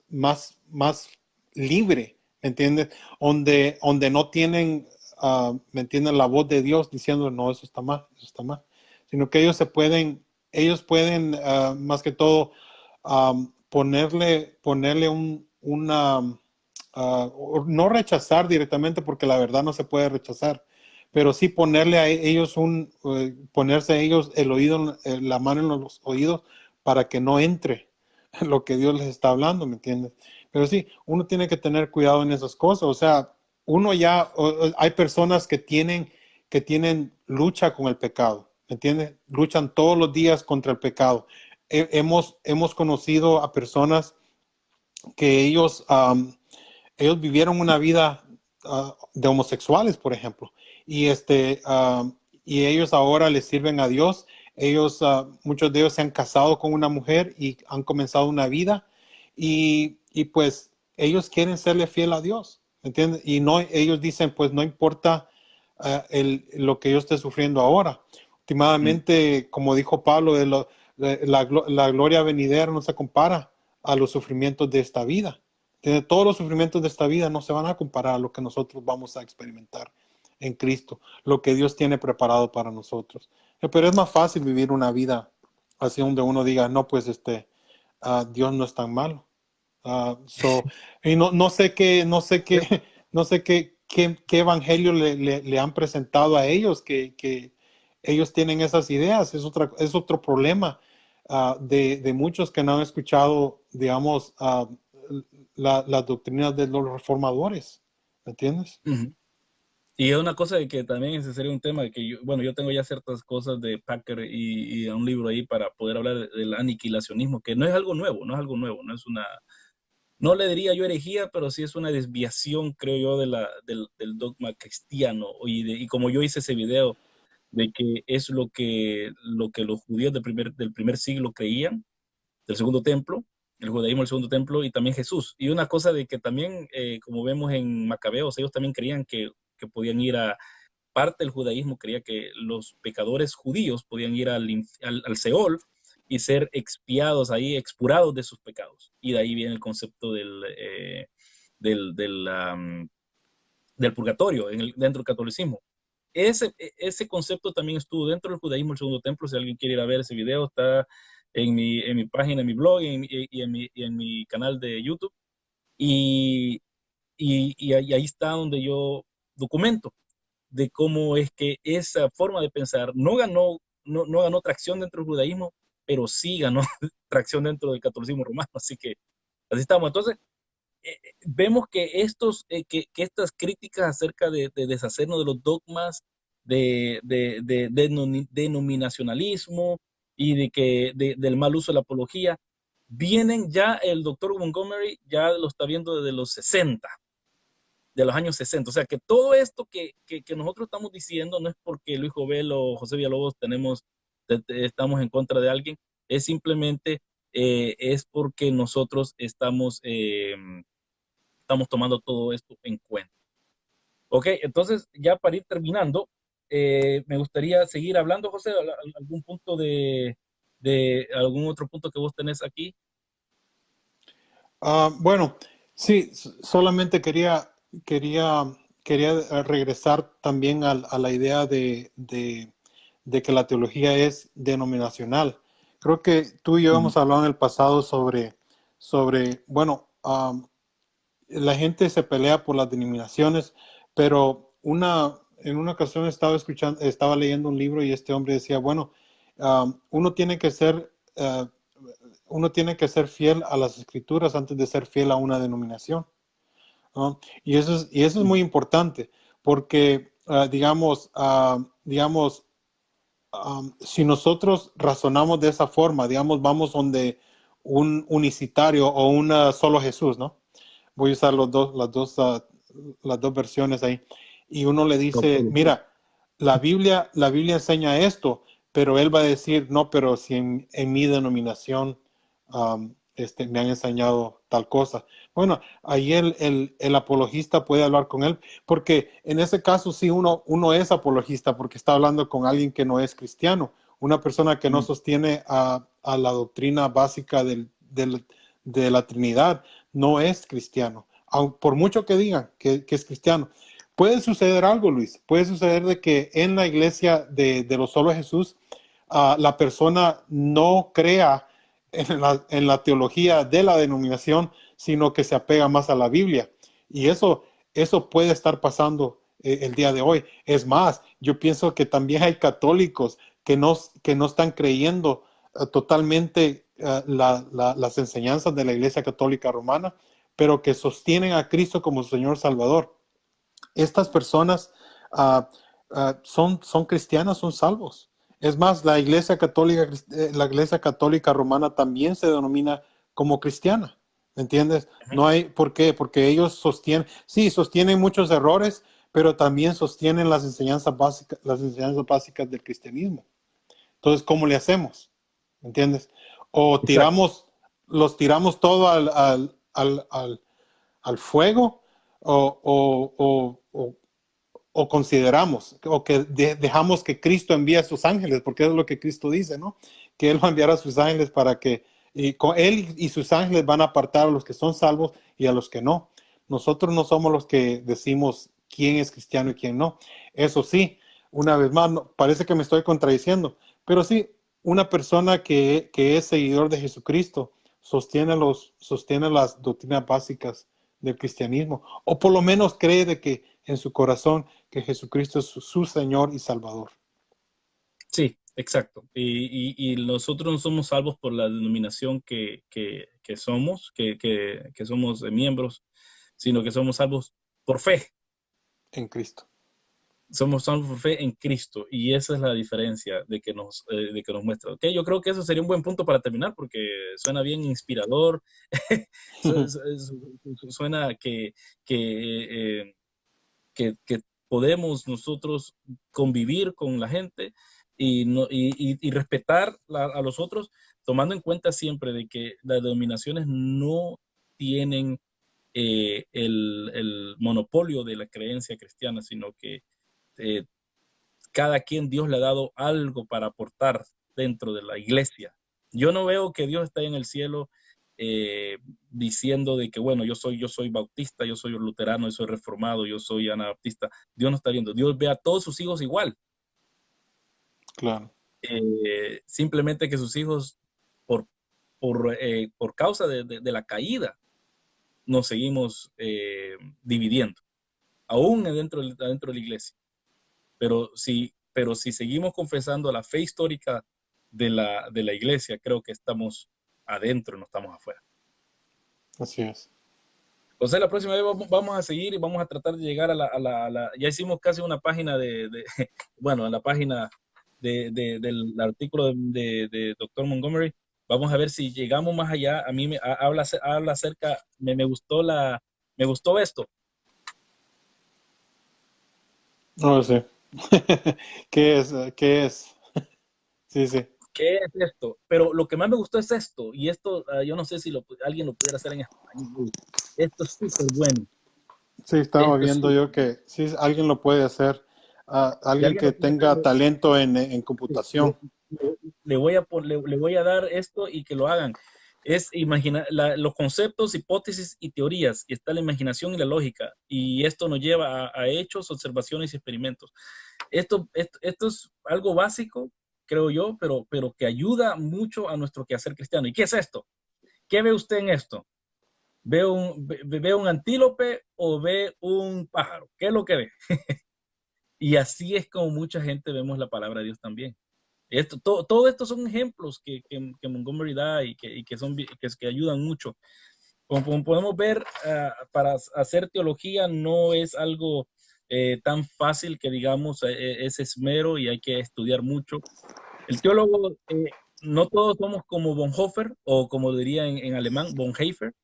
libre, ¿me entiendes? Donde no tienen, ¿me entienden? La voz de Dios diciendo, no, eso está mal, sino que ellos pueden más que todo ponerle no rechazar directamente, porque la verdad no se puede rechazar, pero sí ponerle a ellos ponerse a ellos el oído, la mano en los oídos para que no entre lo que Dios les está hablando, ¿me entiendes? Pero sí, uno tiene que tener cuidado en esas cosas. O sea, hay personas que tienen lucha con el pecado, ¿me entiendes? Luchan todos los días contra el pecado. Hemos conocido a personas que ellos vivieron una vida de homosexuales, por ejemplo, y ellos ahora les sirven a Dios. Muchos de ellos se han casado con una mujer y han comenzado una vida, y pues ellos quieren serle fiel a Dios, ¿entiendes? Y no, ellos dicen, pues no importa lo que yo esté sufriendo ahora. Últimamente, como dijo Pablo, la gloria venidera no se compara a los sufrimientos de esta vida. Todos los sufrimientos de esta vida no se van a comparar a lo que nosotros vamos a experimentar en Cristo, lo que Dios tiene preparado para nosotros. Pero es más fácil vivir una vida así donde uno diga, no, pues Dios no es tan malo. Y no sé qué, no sé qué evangelio le han presentado a ellos, que ellos tienen esas ideas. Es otro problema de muchos que no han escuchado, digamos, las doctrinas de los reformadores. ¿Me entiendes? Ujú. Y es una cosa de que también ese sería un tema de que yo, bueno, yo tengo ya ciertas cosas de Packer y un libro ahí para poder hablar del aniquilacionismo, que no es algo nuevo, no es algo nuevo, no es una, no le diría yo herejía, pero sí es una desviación, creo yo, del dogma cristiano. Y como yo hice ese video de que es lo que los judíos del primer siglo creían, del segundo templo, el judaísmo del segundo templo y también Jesús. Y una cosa de que también, como vemos en Macabeos, ellos también creían que podían ir a, parte del judaísmo creía que los pecadores judíos podían ir al Seol y ser expiados ahí, expurados de sus pecados. Y de ahí viene el concepto del, del, um, del purgatorio dentro del catolicismo. Ese concepto también estuvo dentro del judaísmo, el segundo templo. Si alguien quiere ir a ver ese video, está en mi página, en mi blog y en mi canal de YouTube. Y, y ahí está donde yo documento de cómo es que esa forma de pensar no ganó tracción dentro del judaísmo, pero sí ganó tracción dentro del catolicismo romano. Así que así estamos. Entonces, vemos que estas críticas acerca de deshacernos de los dogmas de denominacionalismo y del mal uso de la apología, vienen ya, el doctor Montgomery ya lo está viendo desde los 60, de los años 60. O sea, que todo esto que nosotros estamos diciendo no es porque Luis Jovel o José Villalobos estamos en contra de alguien, es simplemente es porque nosotros estamos tomando todo esto en cuenta. Ok, entonces ya para ir terminando, me gustaría seguir hablando, José, algún punto de algún otro punto que vos tenés aquí. Bueno, sí, solamente quería regresar también a la idea de que la teología es denominacional. Creo que tú y yo Ujú. hemos hablado en el pasado sobre bueno, la gente se pelea por las denominaciones, pero en una ocasión estaba leyendo un libro y este hombre decía, bueno, uno tiene que ser fiel a las escrituras antes de ser fiel a una denominación, ¿no? Y eso es muy importante porque, si nosotros razonamos de esa forma, digamos, vamos donde un unicitario o una solo Jesús, ¿no? Voy a usar las dos versiones ahí. Y uno le dice, mira, la Biblia enseña esto, pero él va a decir, no, pero si en mi denominación me han enseñado tal cosa. Bueno, ahí el apologista puede hablar con él, porque en ese caso sí uno es apologista, porque está hablando con alguien que no es cristiano, una persona que no sostiene a la doctrina básica de la Trinidad, no es cristiano, por mucho que digan que es cristiano. Puede suceder algo, Luis, puede suceder de que en la iglesia de los solo Jesús, la persona no crea en la teología de la denominación, sino que se apega más a la Biblia. Y eso puede estar pasando el día de hoy. Es más, yo pienso que también hay católicos que no están creyendo totalmente las enseñanzas de la Iglesia Católica Romana, pero que sostienen a Cristo como su Señor Salvador. Estas personas son cristianas, son salvos. Es más, la Iglesia Católica Romana también se denomina como cristiana. ¿Entiendes? No hay, ¿por qué? Porque ellos sostienen muchos errores, pero también sostienen las enseñanzas básicas del cristianismo. Entonces, ¿cómo le hacemos? ¿Entiendes? O Exacto. los tiramos todo al fuego, o consideramos, o que dejamos que Cristo envíe a sus ángeles, porque es lo que Cristo dice, ¿no? Que Él va a enviar a sus ángeles para que Él y sus ángeles van a apartar a los que son salvos y a los que no. Nosotros no somos los que decimos quién es cristiano y quién no. Eso sí, una vez más, parece que me estoy contradiciendo, pero sí, una persona que es seguidor de Jesucristo sostiene las doctrinas básicas del cristianismo, o por lo menos cree de que en su corazón que Jesucristo es su Señor y Salvador. Sí, exacto. Y nosotros no somos salvos por la denominación que somos, que somos miembros, sino que somos salvos por fe. En Cristo. Somos salvos por fe en Cristo. Y esa es la diferencia de que nos muestra. Okay, yo creo que eso sería un buen punto para terminar porque suena bien inspirador. Suena que podemos nosotros convivir con la gente y, no, y respetar a los otros, tomando en cuenta siempre de que las denominaciones no tienen el monopolio de la creencia cristiana, sino que eh, cada quien Dios le ha dado algo para aportar dentro de la iglesia. Yo no veo que Dios está en el cielo diciendo de que, bueno, yo soy bautista, yo soy luterano, yo soy reformado, yo soy anabaptista. Dios no está viendo. Dios ve a todos sus hijos igual. Claro. Simplemente que sus hijos, por causa de la caída, nos seguimos dividiendo, aún dentro de la iglesia. Pero si seguimos confesando la fe histórica de la iglesia, creo que estamos adentro, no estamos afuera. Así es. Entonces, la próxima vez vamos a seguir y vamos a tratar de llegar ya hicimos casi una página bueno, en la página del artículo de Dr. Montgomery. Vamos a ver si llegamos más allá. A mí habla acerca, me gustó esto. No lo sé. ¿Qué es? ¿Qué es? Sí, sí. ¿Qué es esto? Pero lo que más me gustó es esto, y esto yo no sé si alguien lo pudiera hacer en español. Esto es súper bueno. Sí, estaba viendo yo que sí, alguien lo puede hacer. Alguien que tenga talento en computación. Le voy a dar esto y que lo hagan. Es imaginar los conceptos, hipótesis y teorías. Y está la imaginación y la lógica. Y esto nos lleva a hechos, observaciones y experimentos. Esto es algo básico, creo yo, pero que ayuda mucho a nuestro quehacer cristiano. ¿Y qué es esto? ¿Qué ve usted en esto? ¿Ve un antílope o ve un pájaro? ¿Qué es lo que ve? Y así es como mucha gente vemos la palabra de Dios también. Todo esto son ejemplos que Montgomery da y que ayudan mucho. Como podemos ver, para hacer teología no es algo tan fácil que digamos es esmero y hay que estudiar mucho. El teólogo, no todos somos como Bonhoeffer o como diría en alemán, Bonhoeffer.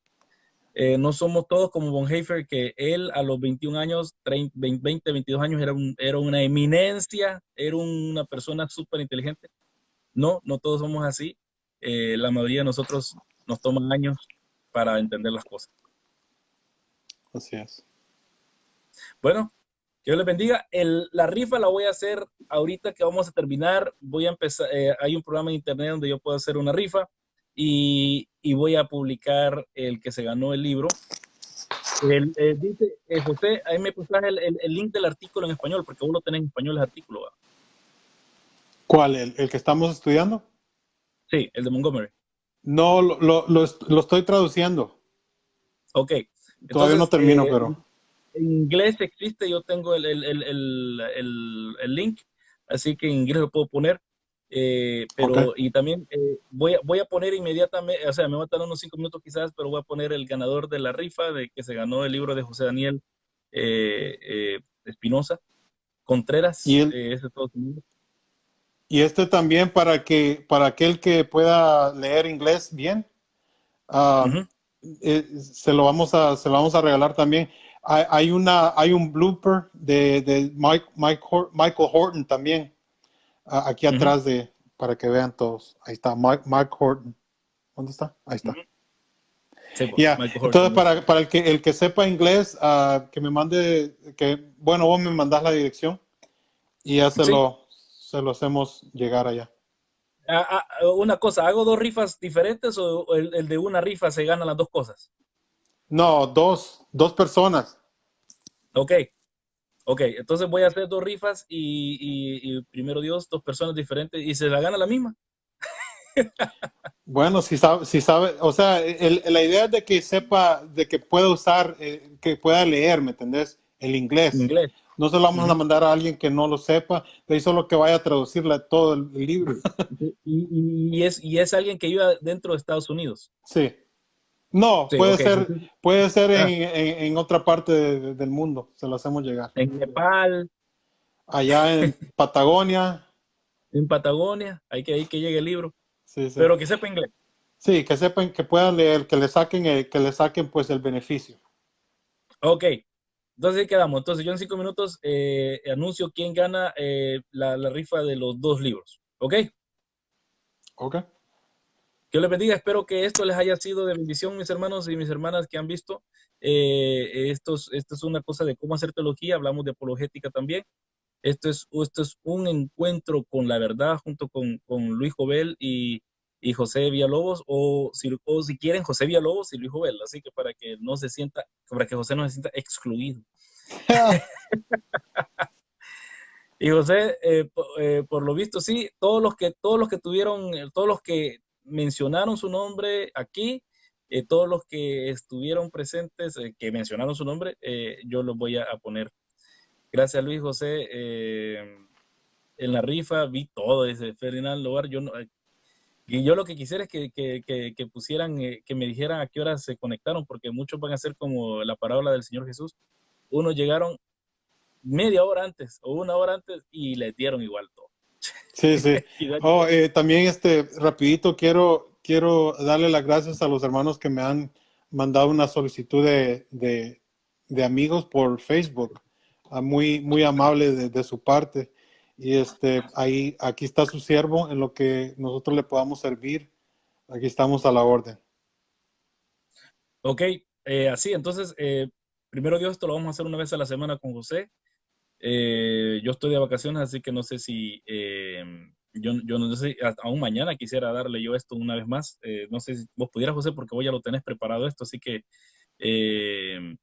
No somos todos como Bonhoeffer, que él a los 21 años, 20, 22 años era una eminencia, era una persona súper inteligente. No todos somos así. La mayoría de nosotros nos toman años para entender las cosas. Así es. Bueno, que Dios les bendiga. La rifa la voy a hacer ahorita que vamos a terminar. Voy a empezar, hay un programa en internet donde yo puedo hacer una rifa y voy a publicar el que se ganó el libro. Dice, José, ahí me pasas el link del artículo en español, porque vos lo tenés en español el artículo, ¿va? ¿Cuál? ¿El que estamos estudiando? Sí, el de Montgomery. No, lo estoy traduciendo. Ok. Todavía no termino, pero... En inglés existe, yo tengo el link, así que en inglés lo puedo poner. Pero, okay. Y también voy a poner inmediatamente, o sea, me va a tardar unos 5 minutos quizás, pero voy a poner el ganador de la rifa de que se ganó el libro de José Daniel Espinosa Contreras. Ese es todo su nombre. Y este también para aquel que pueda leer inglés bien, se lo vamos a regalar también. Hay un blooper de Michael Horton también, aquí atrás para que vean todos. Ahí está, Mike Horton. ¿Dónde está? Ahí está. Sí, pues, Yeah. Entonces, para el que sepa inglés, que me mande, bueno, vos me mandás la dirección y ya se lo hacemos llegar allá. Una cosa, ¿hago 2 rifas diferentes o el de una rifa se ganan las 2 cosas? No, dos personas. Ok, entonces voy a hacer 2 rifas y primero Dios, 2 personas diferentes y se la gana la misma. Bueno, si sabe, o sea, la idea es de que sepa, de que pueda usar, que pueda leer, ¿me entendés? El inglés. Inglés. No se lo vamos a Ujú. mandar a alguien que no lo sepa, de ahí solo que vaya a traducirle todo el libro. Sí. Y es alguien que vive dentro de Estados Unidos. Sí. No, Sí, ok. Entonces, puede ser ah, en otra parte del mundo, se lo hacemos llegar. en Nepal, Allá en Patagonia, en Patagonia, hay que llegue el libro, sí, sí. pero que sepa inglés. Sí, que sepan, que puedan leer, que le saquen pues el beneficio. Ok, entonces ahí quedamos. Entonces yo en 5 minutos anuncio quién gana la rifa de los 2 libros. Ok, Ok. que les bendiga. Espero que esto les haya sido de bendición, mis hermanos y mis hermanas que han visto. Esto es una cosa de cómo hacer teología, hablamos de apologética también. Esto es un encuentro con la verdad junto con Luis Jovel y José Villalobos, o si quieren, José Villalobos y Luis Jovel, así que para que José no se sienta excluido. Y José, por lo visto, sí, todos los que mencionaron su nombre aquí, todos los que estuvieron presentes, que mencionaron su nombre, yo los voy a poner. Gracias, Luis José. En la rifa vi todo, dice Ferdinand Lobar. Y yo lo que quisiera es que pusieran, que me dijeran a qué hora se conectaron, porque muchos van a ser como la parábola del Señor Jesús. Unos llegaron media hora antes o una hora antes y les dieron igual todo. Sí, sí. Oh, también rapidito quiero darle las gracias a los hermanos que me han mandado una solicitud de amigos por Facebook. Muy, muy amable de su parte. Y aquí está su siervo en lo que nosotros le podamos servir. Aquí estamos a la orden. Ok, así, entonces, primero Dios, esto lo vamos a hacer una vez a la semana con José. Yo estoy de vacaciones, así que no sé si, yo no sé, aún mañana quisiera darle yo esto una vez más. No sé si vos pudieras, José, porque vos ya lo tenés preparado esto, así que eh,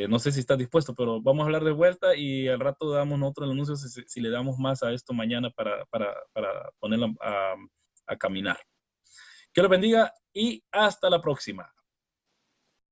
no sé si estás dispuesto, pero vamos a hablar de vuelta y al rato damos nosotros el anuncio si le damos más a esto mañana para ponerlo a caminar. Que lo bendiga y hasta la próxima.